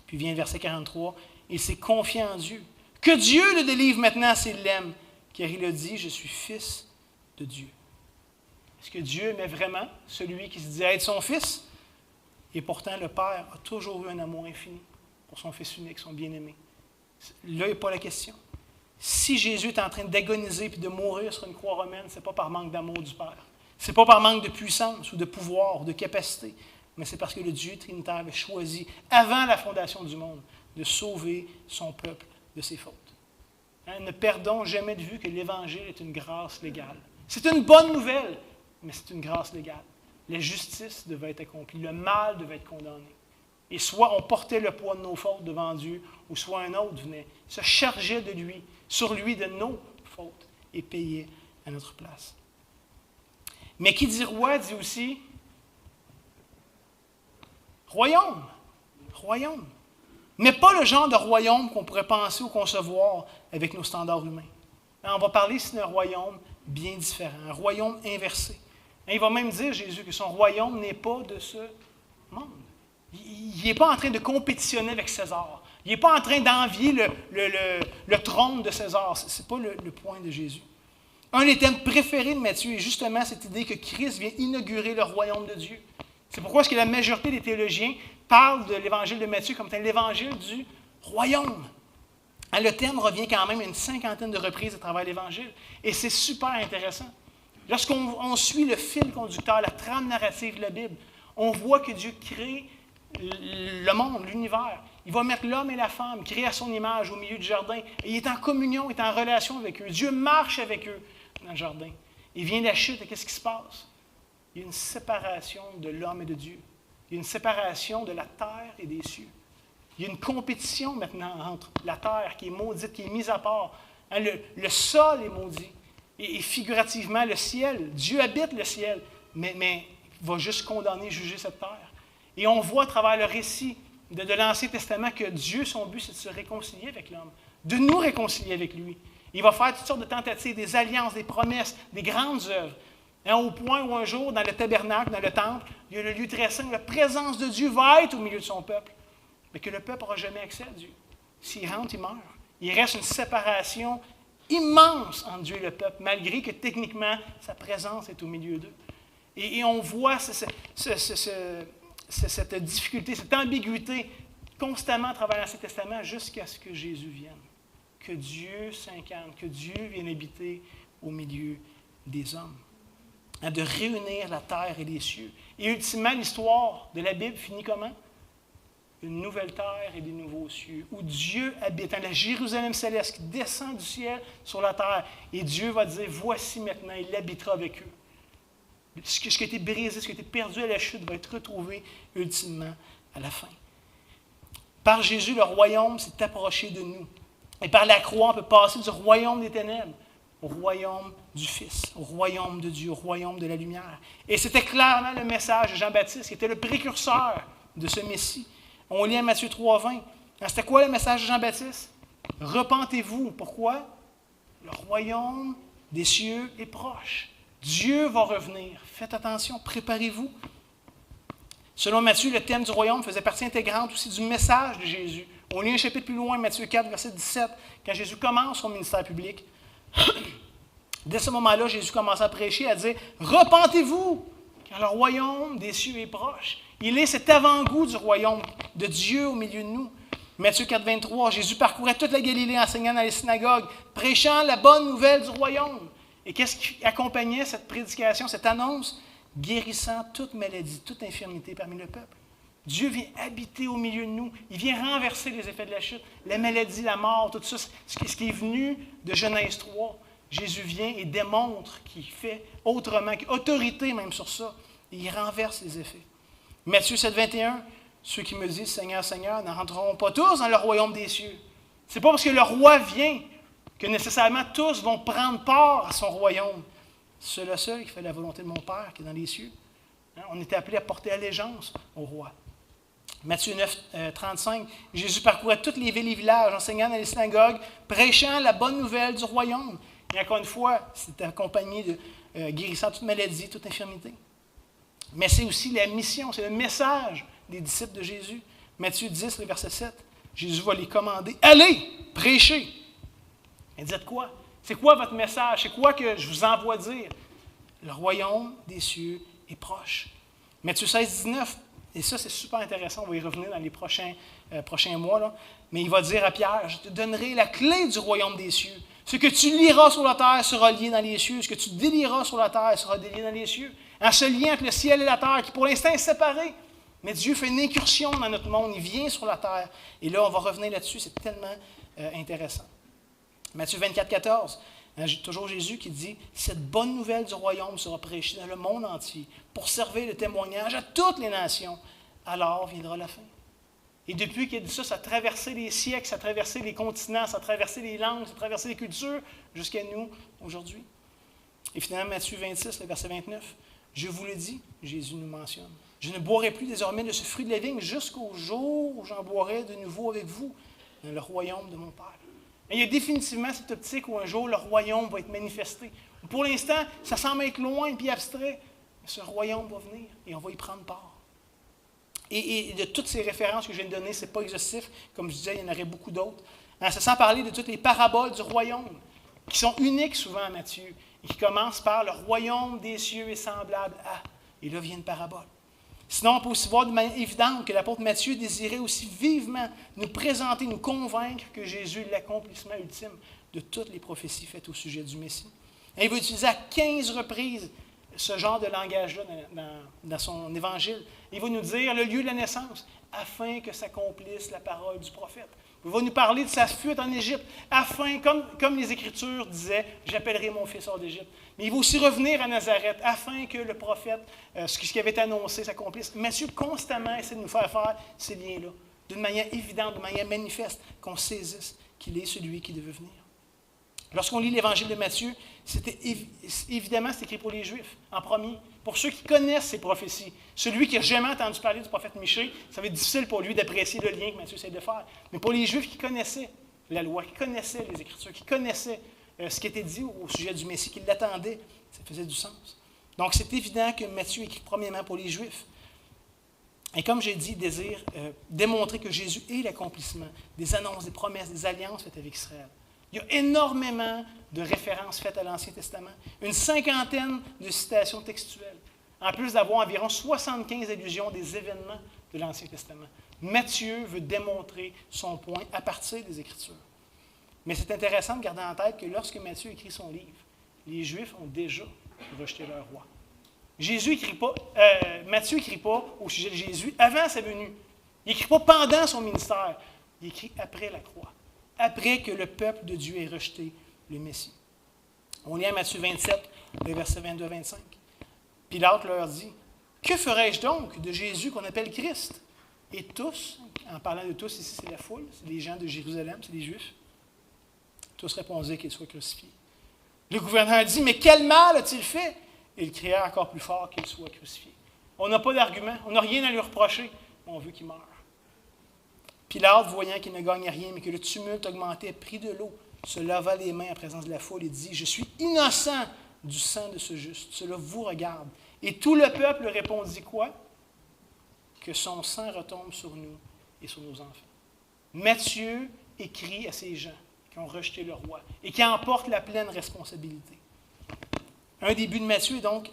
Puis vient le verset 43, « Il s'est confié en Dieu. Que Dieu le délivre maintenant s'il l'aime, car il a dit, je suis fils de Dieu. » Est-ce que Dieu aimait vraiment celui qui se disait être son fils? Et pourtant, le Père a toujours eu un amour infini pour son Fils unique, son bien-aimé. Là, il n'y a pas la question. Si Jésus est en train d'agoniser et de mourir sur une croix romaine, ce n'est pas par manque d'amour du Père. Ce n'est pas par manque de puissance ou de pouvoir ou de capacité, mais c'est parce que le Dieu trinitaire avait choisi, avant la fondation du monde, de sauver son peuple de ses fautes. Ne perdons jamais de vue que l'Évangile est une grâce légale. C'est une bonne nouvelle, mais c'est une grâce légale. La justice devait être accomplie, le mal devait être condamné. Et soit on portait le poids de nos fautes devant Dieu, ou soit un autre venait, se chargeait de lui, sur lui de nos fautes, et payait à notre place. Mais qui dit roi dit aussi royaume. Royaume. Mais pas le genre de royaume qu'on pourrait penser ou concevoir avec nos standards humains. On va parler ici d'un royaume bien différent, un royaume inversé. Il va même dire, Jésus, que son royaume n'est pas de ce monde. Il n'est pas en train de compétitionner avec César. Il n'est pas en train d'envier le trône de César. Ce n'est pas le point de Jésus. Un des thèmes préférés de Matthieu est justement cette idée que Christ vient inaugurer le royaume de Dieu. C'est pourquoi est-ce que la majorité des théologiens parlent de l'évangile de Matthieu comme l'évangile du royaume. Le thème revient quand même une 50aine de reprises à travers l'évangile. Et c'est super intéressant. Lorsqu'on suit le fil conducteur, la trame narrative de la Bible, on voit que Dieu crée le monde, l'univers. Il va mettre l'homme et la femme, créés à son image, au milieu du jardin. Et il est en communion, il est en relation avec eux. Dieu marche avec eux dans le jardin. Il vient la chute, et qu'est-ce qui se passe? Il y a une séparation de l'homme et de Dieu. Il y a une séparation de la terre et des cieux. Il y a une compétition maintenant entre la terre qui est maudite, qui est mise à part. Le sol est maudit. Et figurativement, le ciel, Dieu habite le ciel, mais il va juste condamner, juger cette terre. Et on voit à travers le récit de l'Ancien Testament que Dieu, son but, c'est de se réconcilier avec l'homme, de nous réconcilier avec lui. Il va faire toutes sortes de tentatives, des alliances, des promesses, des grandes œuvres. Au point où un jour, dans le tabernacle, dans le temple, il y a le lieu très saint, la présence de Dieu va être au milieu de son peuple. Mais que le peuple n'aura jamais accès à Dieu. S'il rentre, il meurt. Il reste une séparation immense entre Dieu et le peuple, malgré que techniquement, sa présence est au milieu d'eux. Et on voit cette difficulté, cette ambiguïté constamment à travers l'Ancien Testament jusqu'à ce que Jésus vienne. Que Dieu s'incarne, que Dieu vienne habiter au milieu des hommes. De réunir la terre et les cieux. Et ultimement, l'histoire de la Bible finit comment? Une nouvelle terre et des nouveaux cieux, où Dieu habite, la Jérusalem céleste qui descend du ciel sur la terre. Et Dieu va dire, voici maintenant, il habitera avec eux. Ce qui a été brisé, ce qui a été perdu à la chute va être retrouvé ultimement à la fin. Par Jésus, le royaume s'est approché de nous. Et par la croix, on peut passer du royaume des ténèbres au royaume du Fils, au royaume de Dieu, au royaume de la lumière. Et c'était clairement le message de Jean-Baptiste, qui était le précurseur de ce Messie. On lit à Matthieu 3,20. C'était quoi le message de Jean-Baptiste? Repentez-vous. Pourquoi? Le royaume des cieux est proche. Dieu va revenir. Faites attention, préparez-vous. Selon Matthieu, le thème du royaume faisait partie intégrante aussi du message de Jésus. On lit un chapitre plus loin, Matthieu 4, verset 17, quand Jésus commence son ministère public. Dès ce moment-là, Jésus commence à prêcher, à dire « Repentez-vous, car le royaume des cieux est proche. » Il est cet avant-goût du royaume de Dieu au milieu de nous. Matthieu 4, 23, Jésus parcourait toute la Galilée enseignant dans les synagogues, prêchant la bonne nouvelle du royaume. Et qu'est-ce qui accompagnait cette prédication, cette annonce? Guérissant toute maladie, toute infirmité parmi le peuple. Dieu vient habiter au milieu de nous. Il vient renverser les effets de la chute, la maladie, la mort, tout ça, ce qui est venu de Genèse 3. Jésus vient et démontre qu'il fait autrement, qu'il a autorité même sur ça. Et il renverse les effets. Matthieu 7, 21, ceux qui me disent Seigneur, Seigneur, n'entreront pas tous dans le royaume des cieux. Ce n'est pas parce que le roi vient que nécessairement tous vont prendre part à son royaume. C'est le seul qui fait la volonté de mon Père qui est dans les cieux. On est appelé à porter allégeance au roi. Matthieu 9, 35, Jésus parcourait toutes les villes et villages, enseignant dans les synagogues, prêchant la bonne nouvelle du royaume. Et encore une fois, c'est accompagné de guérissant toute maladie, toute infirmité. Mais c'est aussi la mission, c'est le message des disciples de Jésus. Matthieu 10, le verset 7, Jésus va les commander. Allez, prêchez. Et dites quoi? C'est quoi votre message? C'est quoi que je vous envoie dire? Le royaume des cieux est proche. Matthieu 16, 19, et ça c'est super intéressant, on va y revenir dans les prochains mois, là. Mais il va dire à Pierre, je te donnerai la clé du royaume des cieux. Ce que tu lieras sur la terre sera lié dans les cieux. Ce que tu délieras sur la terre sera délié dans les cieux. En ce lien entre le ciel et la terre, qui pour l'instant est séparé. Mais Dieu fait une incursion dans notre monde. Il vient sur la terre. Et là, on va revenir là-dessus. C'est tellement intéressant. Matthieu 24, 14. Toujours Jésus qui dit « Cette bonne nouvelle du royaume sera prêchée dans le monde entier pour servir de témoignage à toutes les nations. Alors viendra la fin. » Et depuis qu'il a dit ça, ça a traversé les siècles, ça a traversé les continents, ça a traversé les langues, ça a traversé les cultures, jusqu'à nous, aujourd'hui. Et finalement, Matthieu 26, le verset 29, « Je vous le dis, Jésus nous mentionne, je ne boirai plus désormais de ce fruit de la vigne jusqu'au jour où j'en boirai de nouveau avec vous dans le royaume de mon Père. » Et il y a définitivement cette optique où un jour le royaume va être manifesté. Pour l'instant, ça semble être loin et abstrait, mais ce royaume va venir et on va y prendre part. Et de toutes ces références que je viens de donner, ce n'est pas exhaustif. Comme je disais, il y en aurait beaucoup d'autres. C'est sans parler de toutes les paraboles du royaume, qui sont uniques souvent à Matthieu, et qui commencent par « Le royaume des cieux est semblable à… » Et là vient une parabole. Sinon, on peut aussi voir de manière évidente que l'apôtre Matthieu désirait aussi vivement nous présenter, nous convaincre que Jésus est l'accomplissement ultime de toutes les prophéties faites au sujet du Messie. Et il va utiliser à 15 reprises ce genre de langage-là dans son évangile. Il va nous dire le lieu de la naissance, afin que s'accomplisse la parole du prophète. Il va nous parler de sa fuite en Égypte, afin, comme les Écritures disaient, j'appellerai mon fils hors d'Égypte. Mais il va aussi revenir à Nazareth, afin que le prophète, ce qui avait été annoncé, s'accomplisse. Matthieu constamment essaie de nous faire ces liens-là, d'une manière évidente, de manière manifeste, qu'on saisisse qu'il est celui qui devait venir. Lorsqu'on lit l'Évangile de Matthieu, évidemment, c'est écrit pour les Juifs, en premier. Pour ceux qui connaissent ces prophéties, celui qui n'a jamais entendu parler du prophète Michée, ça va être difficile pour lui d'apprécier le lien que Matthieu essaie de faire. Mais pour les Juifs qui connaissaient la loi, qui connaissaient les Écritures, qui connaissaient ce qui était dit au sujet du Messie, qui l'attendaient, ça faisait du sens. Donc c'est évident que Matthieu écrit premièrement pour les Juifs. Et comme j'ai dit, il désire démontrer que Jésus est l'accomplissement des annonces, des promesses, des alliances faites avec Israël. Il y a énormément de références faites à l'Ancien Testament, une cinquantaine de citations textuelles, en plus d'avoir environ 75 allusions des événements de l'Ancien Testament. Matthieu veut démontrer son point à partir des Écritures. Mais c'est intéressant de garder en tête que lorsque Matthieu écrit son livre, les Juifs ont déjà rejeté leur roi. Matthieu n'écrit pas au sujet de Jésus avant sa venue. Il n'écrit pas pendant son ministère. Il écrit après la croix, après que le peuple de Dieu ait rejeté le Messie. On lit à Matthieu 27, le verset 22-25. Pilate leur dit, « Que ferai-je donc de Jésus qu'on appelle Christ? » Et tous, en parlant de tous, ici c'est la foule, c'est les gens de Jérusalem, c'est les Juifs, tous répondaient qu'il soit crucifié. Le gouverneur dit, « Mais quel mal a-t-il fait? » Et il cria encore plus fort qu'il soit crucifié. On n'a pas d'argument, on n'a rien à lui reprocher, on veut qu'il meure. Pilate, voyant qu'il ne gagnait rien, mais que le tumulte augmentait, prit de l'eau, se lava les mains en présence de la foule et dit, « Je suis innocent du sang de ce juste, cela vous regarde. » Et tout le peuple répondit quoi? Que son sang retombe sur nous et sur nos enfants. Matthieu écrit à ces gens qui ont rejeté le roi et qui en portent la pleine responsabilité. Un des buts de Matthieu est donc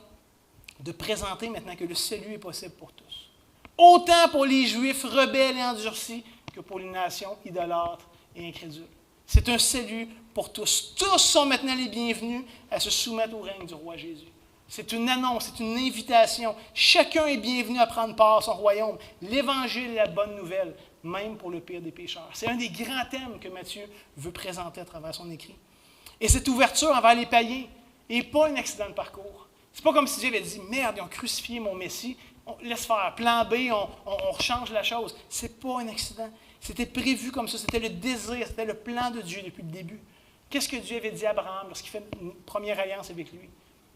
de présenter maintenant que le salut est possible pour tous. Autant pour les Juifs rebelles et endurcis que pour les nations idolâtres et incrédules. C'est un salut pour tous. Tous sont maintenant les bienvenus à se soumettre au règne du roi Jésus. C'est une annonce, c'est une invitation. Chacun est bienvenu à prendre part à son royaume. L'Évangile est la bonne nouvelle, même pour le pire des pécheurs. C'est un des grands thèmes que Matthieu veut présenter à travers son écrit. Et cette ouverture envers les païens n'est pas un accident de parcours. C'est pas comme si Dieu avait dit « Merde, ils ont crucifié mon Messie, laisse faire, plan B, on change la chose. » C'est pas un accident. C'était prévu comme ça, c'était le désir, c'était le plan de Dieu depuis le début. Qu'est-ce que Dieu avait dit à Abraham lorsqu'il fait une première alliance avec lui?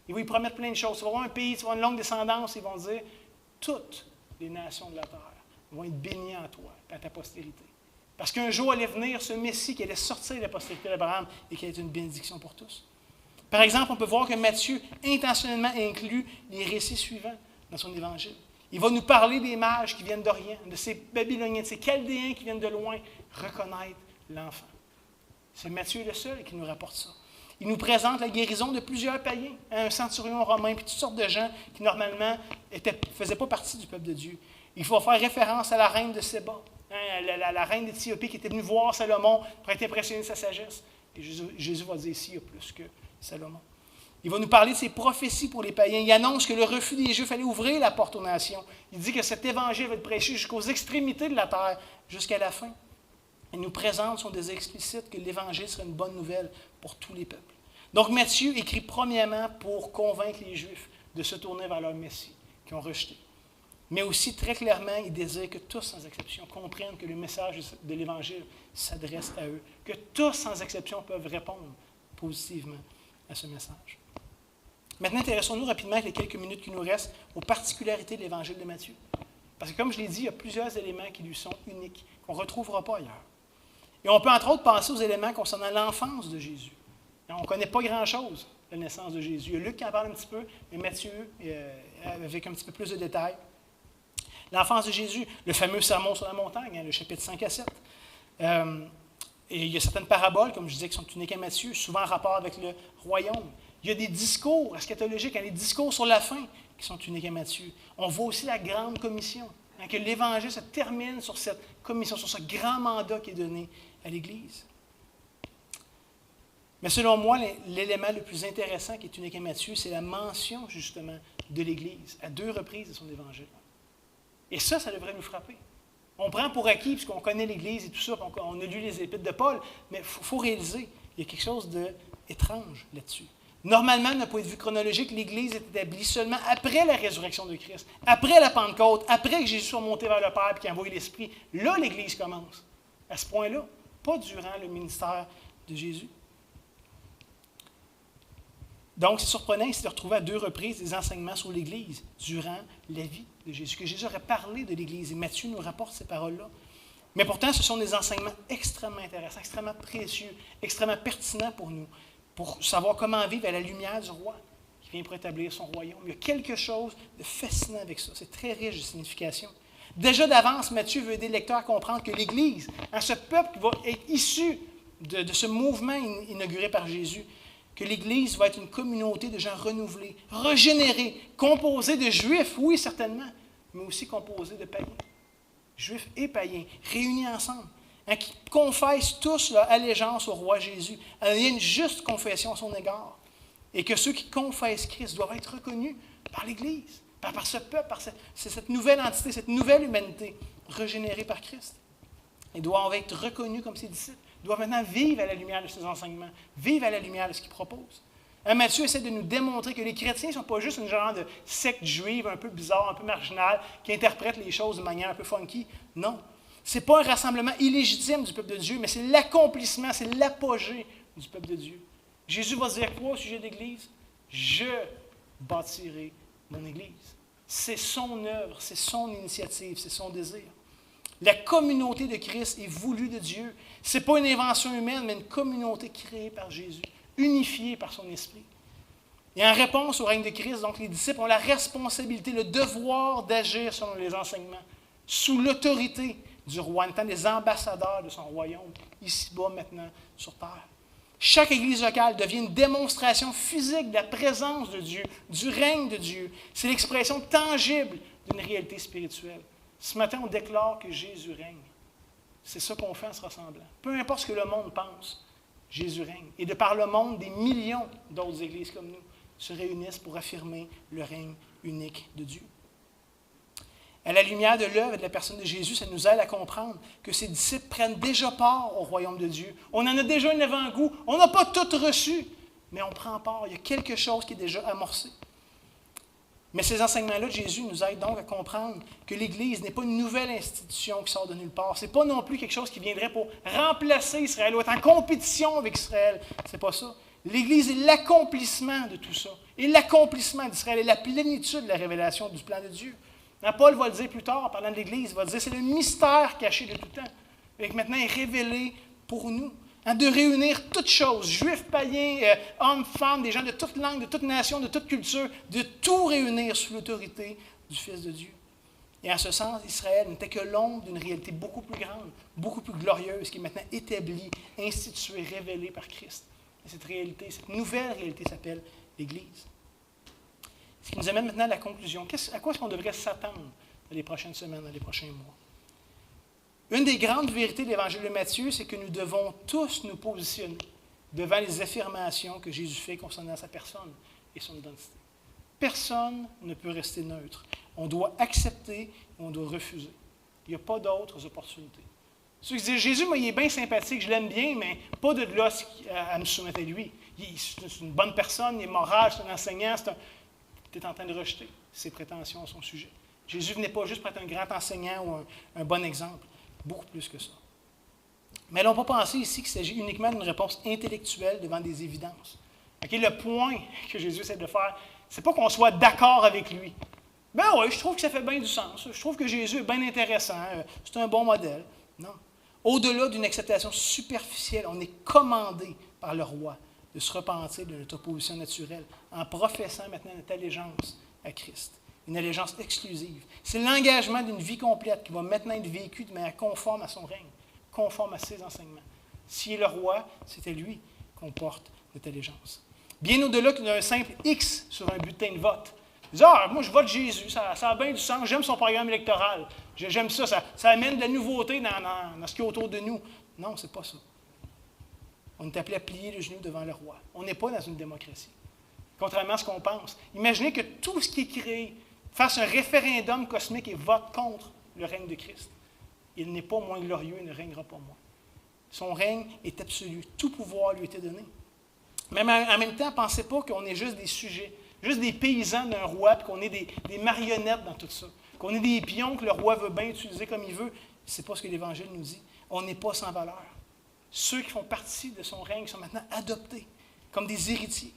Il va lui promettre plein de choses. Tu vas avoir un pays, tu vas avoir une longue descendance, ils vont dire toutes les nations de la terre vont être bénies en toi, à ta postérité. Parce qu'un jour allait venir ce Messie qui allait sortir de la postérité d'Abraham et qui allait être une bénédiction pour tous. Par exemple, on peut voir que Matthieu intentionnellement inclut les récits suivants dans son évangile. Il va nous parler des mages qui viennent d'Orient, de ces Babyloniens, de ces Chaldéens qui viennent de loin, reconnaître l'enfant. C'est Matthieu le seul qui nous rapporte ça. Il nous présente la guérison de plusieurs païens, un centurion romain, puis toutes sortes de gens qui normalement ne faisaient pas partie du peuple de Dieu. Il faut faire référence à la reine de Séba, la reine d'Éthiopie qui était venue voir Salomon pour être impressionnée de sa sagesse. Et Jésus va dire ici, il y a plus que Salomon. Il va nous parler de ses prophéties pour les païens. Il annonce que le refus des Juifs allait ouvrir la porte aux nations. Il dit que cet évangile va être prêché jusqu'aux extrémités de la terre, jusqu'à la fin. Il nous présente son désir explicite que l'évangile serait une bonne nouvelle pour tous les peuples. Donc Matthieu écrit premièrement pour convaincre les Juifs de se tourner vers leur Messie, qui ont rejeté. Mais aussi, très clairement, il désire que tous, sans exception, comprennent que le message de l'Évangile s'adresse à eux, que tous, sans exception, peuvent répondre positivement à ce message. Maintenant, intéressons-nous rapidement, avec les quelques minutes qui nous restent, aux particularités de l'Évangile de Matthieu. Parce que, comme je l'ai dit, il y a plusieurs éléments qui lui sont uniques, qu'on ne retrouvera pas ailleurs. Et on peut, entre autres, penser aux éléments concernant l'enfance de Jésus. On ne connaît pas grand-chose de la naissance de Jésus. Il y a Luc qui en parle un petit peu, mais Matthieu, avec un petit peu plus de détails. L'enfance de Jésus, le fameux sermon sur la montagne, le chapitre 5 à 7. Et il y a certaines paraboles, comme je disais, qui sont uniques à Matthieu, souvent en rapport avec le royaume. Il y a des discours eschatologiques, des discours sur la fin qui sont uniques à Matthieu. On voit aussi la grande commission, que l'Évangile se termine sur cette commission, sur ce grand mandat qui est donné à l'Église. Mais selon moi, l'élément le plus intéressant qui est unique à Matthieu, c'est la mention, justement, de l'Église, à 2 reprises de son Évangile. Et ça devrait nous frapper. On prend pour acquis, puisqu'on connaît l'Église et tout ça, on a lu les épîtres de Paul, mais il faut réaliser, il y a quelque chose d'étrange là-dessus. Normalement, d'un point de vue chronologique, l'Église est établie seulement après la résurrection de Christ, après la Pentecôte, après que Jésus soit monté vers le Père et qu'il a envoyé l'Esprit. Là, l'Église commence. À ce point-là, pas durant le ministère de Jésus. Donc, c'est surprenant ici de retrouver à 2 reprises des enseignements sur l'Église durant la vie de Jésus, que Jésus aurait parlé de l'Église. Et Matthieu nous rapporte ces paroles-là. Mais pourtant, ce sont des enseignements extrêmement intéressants, extrêmement précieux, extrêmement pertinents pour nous, pour savoir comment vivre à la lumière du roi qui vient pour établir son royaume. Il y a quelque chose de fascinant avec ça. C'est très riche de signification. Déjà d'avance, Matthieu veut aider le lecteur à comprendre que l'Église, ce peuple qui va être issu de ce mouvement inauguré par Jésus, que l'Église va être une communauté de gens renouvelés, régénérés, composée de Juifs, oui, certainement, mais aussi composée de païens. Juifs et païens, réunis ensemble, qui confessent tous leur allégeance au roi Jésus. Il y a une juste confession à son égard. Et que ceux qui confessent Christ doivent être reconnus par l'Église, par ce peuple, par cette nouvelle entité, cette nouvelle humanité régénérée par Christ. Ils doivent être reconnus comme ses disciples. Ils doivent maintenant vivre à la lumière de ses enseignements, vivre à la lumière de ce qu'il propose. Matthieu essaie de nous démontrer que les chrétiens ne sont pas juste une genre de secte juive un peu bizarre, un peu marginale, qui interprète les choses de manière un peu funky. Non. Ce n'est pas un rassemblement illégitime du peuple de Dieu, mais c'est l'accomplissement, c'est l'apogée du peuple de Dieu. Jésus va dire quoi au sujet de l'Église? Je bâtirai mon Église. C'est son œuvre, c'est son initiative, c'est son désir. La communauté de Christ est voulue de Dieu. Ce n'est pas une invention humaine, mais une communauté créée par Jésus, unifiée par son esprit. Et en réponse au règne de Christ, donc les disciples ont la responsabilité, le devoir d'agir selon les enseignements, sous l'autorité du roi, en étant les ambassadeurs de son royaume, ici-bas maintenant, sur terre. Chaque église locale devient une démonstration physique de la présence de Dieu, du règne de Dieu. C'est l'expression tangible d'une réalité spirituelle. Ce matin, on déclare que Jésus règne. C'est ça qu'on fait en se rassemblant. Peu importe ce que le monde pense, Jésus règne. Et de par le monde, des millions d'autres églises comme nous se réunissent pour affirmer le règne unique de Dieu. À la lumière de l'œuvre et de la personne de Jésus, ça nous aide à comprendre que ses disciples prennent déjà part au royaume de Dieu. On en a déjà un avant-goût. On n'a pas tout reçu, mais on prend part. Il y a quelque chose qui est déjà amorcé. Mais ces enseignements-là de Jésus nous aident donc à comprendre que l'Église n'est pas une nouvelle institution qui sort de nulle part. Ce n'est pas non plus quelque chose qui viendrait pour remplacer Israël ou être en compétition avec Israël. Ce n'est pas ça. L'Église est l'accomplissement de tout ça. Et l'accomplissement d'Israël est la plénitude de la révélation du plan de Dieu. Paul va le dire plus tard en parlant de l'Église. Il va dire c'est le mystère caché de tout temps. Et maintenant est révélé pour nous. De réunir toutes choses, juifs, païens, hommes, femmes, des gens de toute langue, de toute nation, de toute culture, de tout réunir sous l'autorité du Fils de Dieu. Et en ce sens, Israël n'était que l'ombre d'une réalité beaucoup plus grande, beaucoup plus glorieuse, qui est maintenant établie, instituée, révélée par Christ. Et cette réalité, cette nouvelle réalité s'appelle l'Église. Ce qui nous amène maintenant à la conclusion. À quoi est-ce qu'on devrait s'attendre dans les prochaines semaines, dans les prochains mois? Une des grandes vérités de l'Évangile de Matthieu, c'est que nous devons tous nous positionner devant les affirmations que Jésus fait concernant sa personne et son identité. Personne ne peut rester neutre. On doit accepter ou on doit refuser. Il n'y a pas d'autres opportunités. Ceux qui disent, Jésus, moi, il est bien sympathique, je l'aime bien, mais pas de là à me soumettre à lui. C'est une bonne personne, il est moral, c'est un enseignant, tu es en train de rejeter ses prétentions à son sujet. Jésus ne venait pas juste pour être un grand enseignant ou un bon exemple. Beaucoup plus que ça. Mais allons pas penser ici qu'il s'agit uniquement d'une réponse intellectuelle devant des évidences. Le point que Jésus essaie de faire, c'est pas qu'on soit d'accord avec lui. Ben oui, je trouve que ça fait bien du sens. Je trouve que Jésus est bien intéressant. C'est un bon modèle. Non. Au-delà d'une acceptation superficielle, on est commandé par le roi de se repentir de notre opposition naturelle en professant maintenant notre allégeance à Christ. Une allégeance exclusive. C'est l'engagement d'une vie complète qui va maintenant être vécue de manière conforme à son règne, conforme à ses enseignements. S'il est le roi, c'est à lui qu'on porte notre allégeance. Bien au-delà d'un simple X sur un bulletin de vote. Moi je vote Jésus, ça a bien du sens, j'aime son programme électoral, j'aime ça, ça amène de la nouveauté dans ce qui est autour de nous. Non, c'est pas ça. On est appelé à plier le genou devant le roi. On n'est pas dans une démocratie, contrairement à ce qu'on pense. Imaginez que tout ce qui est créé fasse un référendum cosmique et vote contre le règne de Christ. Il n'est pas moins glorieux, il ne régnera pas moins. Son règne est absolu. Tout pouvoir lui était donné. Mais en même temps, pensez pas qu'on est juste des sujets, juste des paysans d'un roi, puis qu'on est des marionnettes dans tout ça. Qu'on est des pions que le roi veut bien utiliser comme il veut. Ce n'est pas ce que l'Évangile nous dit. On n'est pas sans valeur. Ceux qui font partie de son règne sont maintenant adoptés comme des héritiers.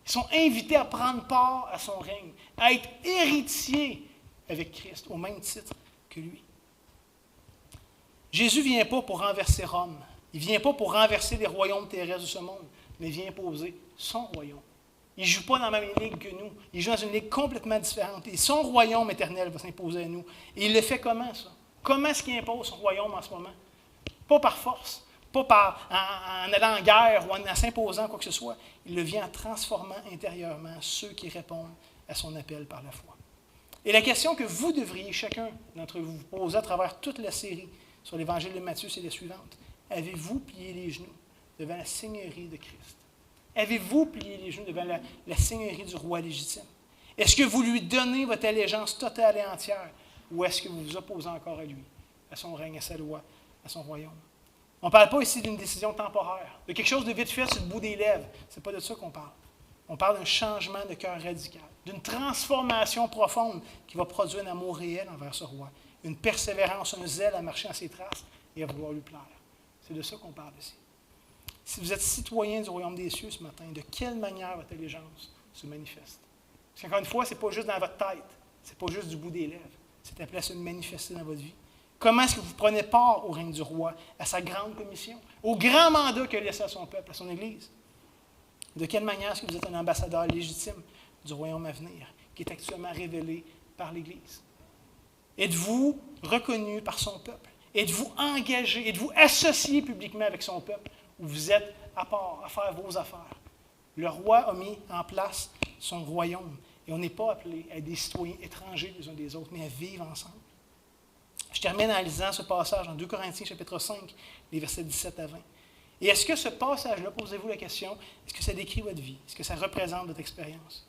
Ils sont invités à prendre part à son règne, à être héritiers avec Christ, au même titre que lui. Jésus ne vient pas pour renverser Rome. Il ne vient pas pour renverser les royaumes terrestres de ce monde, mais il vient imposer son royaume. Il ne joue pas dans la même ligue que nous. Il joue dans une ligue complètement différente. Et son royaume éternel va s'imposer à nous. Et il le fait comment, ça? Comment est-ce qu'il impose son royaume en ce moment? Pas par force, pas en allant en guerre ou en s'imposant quoi que ce soit. Il le vient en transformant intérieurement ceux qui répondent à son appel par la foi. Et la question que vous devriez, chacun d'entre vous, vous poser à travers toute la série sur l'Évangile de Matthieu, c'est la suivante. Avez-vous plié les genoux devant la seigneurie de Christ? Avez-vous plié les genoux devant la seigneurie du roi légitime? Est-ce que vous lui donnez votre allégeance totale et entière? Ou est-ce que vous vous opposez encore à lui, à son règne, à sa loi, à son royaume? On ne parle pas ici d'une décision temporaire, de quelque chose de vite fait sur le bout des lèvres. Ce n'est pas de ça qu'on parle. On parle d'un changement de cœur radical, d'une transformation profonde qui va produire un amour réel envers ce roi, une persévérance, un zèle à marcher en ses traces et à vouloir lui plaire. C'est de ça qu'on parle ici. Si vous êtes citoyen du royaume des cieux ce matin, de quelle manière votre allégeance se manifeste? Parce qu'encore une fois, ce n'est pas juste dans votre tête, ce n'est pas juste du bout des lèvres, c'est appelé à se manifester dans votre vie. Comment est-ce que vous prenez part au règne du roi, à sa grande commission, au grand mandat qu'il a laissé à son peuple, à son Église? De quelle manière est-ce que vous êtes un ambassadeur légitime du royaume à venir, qui est actuellement révélé par l'Église? Êtes-vous reconnu par son peuple? Êtes-vous engagé? Êtes-vous associé publiquement avec son peuple? Ou vous êtes à part, à faire vos affaires? Le roi a mis en place son royaume. Et on n'est pas appelé à être des citoyens étrangers les uns des autres, mais à vivre ensemble. Je termine en lisant ce passage en 2 Corinthiens chapitre 5, les versets 17 à 20. Et est-ce que ce passage-là, posez-vous la question, est-ce que ça décrit votre vie? Est-ce que ça représente votre expérience?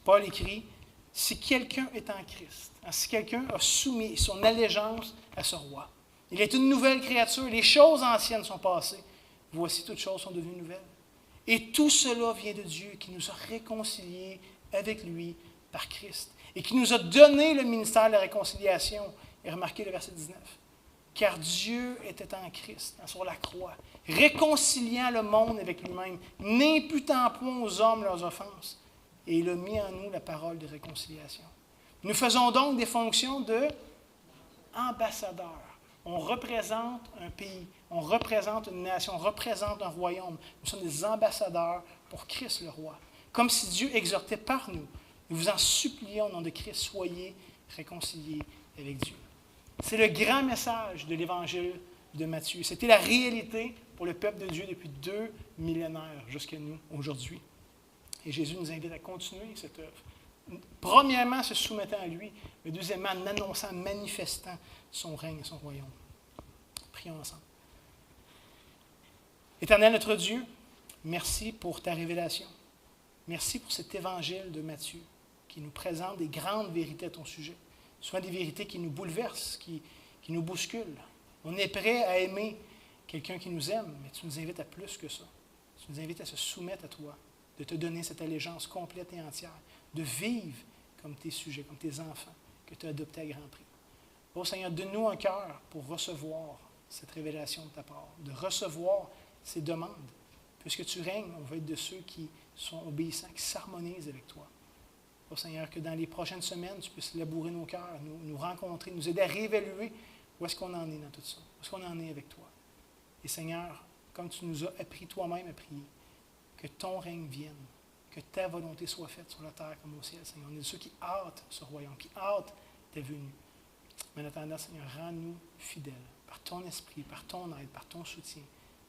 Paul écrit, « Si quelqu'un est en Christ, si quelqu'un a soumis son allégeance à ce roi, il est une nouvelle créature, les choses anciennes sont passées, voici toutes choses sont devenues nouvelles. Et tout cela vient de Dieu qui nous a réconciliés avec lui par Christ et qui nous a donné le ministère de la réconciliation. » Et remarquez le verset 19. « Car Dieu était en Christ, sur la croix, réconciliant le monde avec lui-même, n'imputant point aux hommes leurs offenses, et il a mis en nous la parole de réconciliation. Nous faisons donc des fonctions d'ambassadeurs. On représente un pays, on représente une nation, on représente un royaume. Nous sommes des ambassadeurs pour Christ le roi. Comme si Dieu exhortait par nous. Nous vous en supplions au nom de Christ, soyez réconciliés avec Dieu. » C'est le grand message de l'Évangile de Matthieu. C'était la réalité pour le peuple de Dieu depuis 2 millénaires jusqu'à nous aujourd'hui. Et Jésus nous invite à continuer cette œuvre. Premièrement, se soumettant à lui, mais deuxièmement, en annonçant, en manifestant son règne et son royaume. Prions ensemble. Éternel notre Dieu, merci pour ta révélation. Merci pour cet évangile de Matthieu qui nous présente des grandes vérités à ton sujet. Souvent des vérités qui nous bouleversent, qui nous bousculent. On est prêt à aimer quelqu'un qui nous aime, mais tu nous invites à plus que ça. Tu nous invites à se soumettre à toi, de te donner cette allégeance complète et entière, de vivre comme tes sujets, comme tes enfants, que tu as adoptés à grand prix. Oh Seigneur, donne-nous un cœur pour recevoir cette révélation de ta part, de recevoir ces demandes. Puisque tu règnes, on va être de ceux qui sont obéissants, qui s'harmonisent avec toi. Oh Seigneur, que dans les prochaines semaines, tu puisses labourer nos cœurs, nous rencontrer, nous aider à réévaluer où est-ce qu'on en est dans tout ça, où est-ce qu'on en est avec toi. Et Seigneur, comme tu nous as appris toi-même à prier, que ton règne vienne, que ta volonté soit faite sur la terre comme au ciel, Seigneur. On est de ceux qui hâtent ce royaume, qui hâtent ta venue. Mais en attendant, Seigneur, rends-nous fidèles par ton esprit, par ton aide, par ton soutien.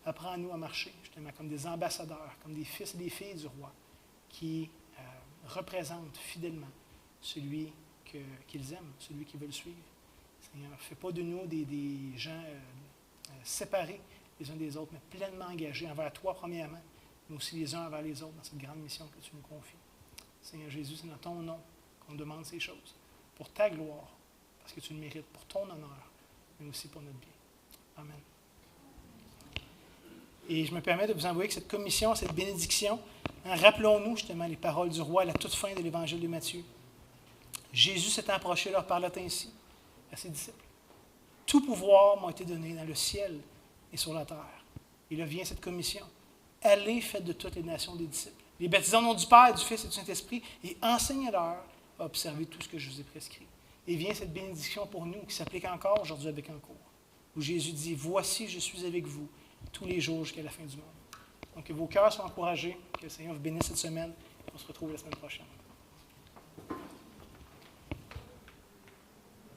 Apprends-nous à marcher, justement, comme des ambassadeurs, comme des fils et des filles du roi, qui représentent fidèlement celui qu'ils aiment, celui qu'ils veulent suivre. Seigneur, fais pas de nous des gens séparés les uns des autres, mais pleinement engagés envers toi premièrement, mais aussi les uns envers les autres dans cette grande mission que tu nous confies. Seigneur Jésus, c'est dans ton nom qu'on demande ces choses, pour ta gloire, parce que tu le mérites, pour ton honneur, mais aussi pour notre bien. Amen. Et je me permets de vous envoyer que cette commission, cette bénédiction, rappelons-nous justement les paroles du roi à la toute fin de l'Évangile de Matthieu. Jésus s'étant approché leur parla ainsi à ses disciples. « Tout pouvoir m'a été donné dans le ciel et sur la terre. » Et là vient cette commission. « Allez, faites de toutes les nations des disciples. Les baptisons au nom du Père, du Fils et du Saint-Esprit, et enseignez-leur à observer tout ce que je vous ai prescrit. Et vient cette bénédiction pour nous, qui s'applique encore aujourd'hui avec un cours, où Jésus dit, « Voici, je suis avec vous tous les jours jusqu'à la fin du monde. » Donc, que vos cœurs soient encouragés, que le Seigneur vous bénisse cette semaine. On se retrouve la semaine prochaine.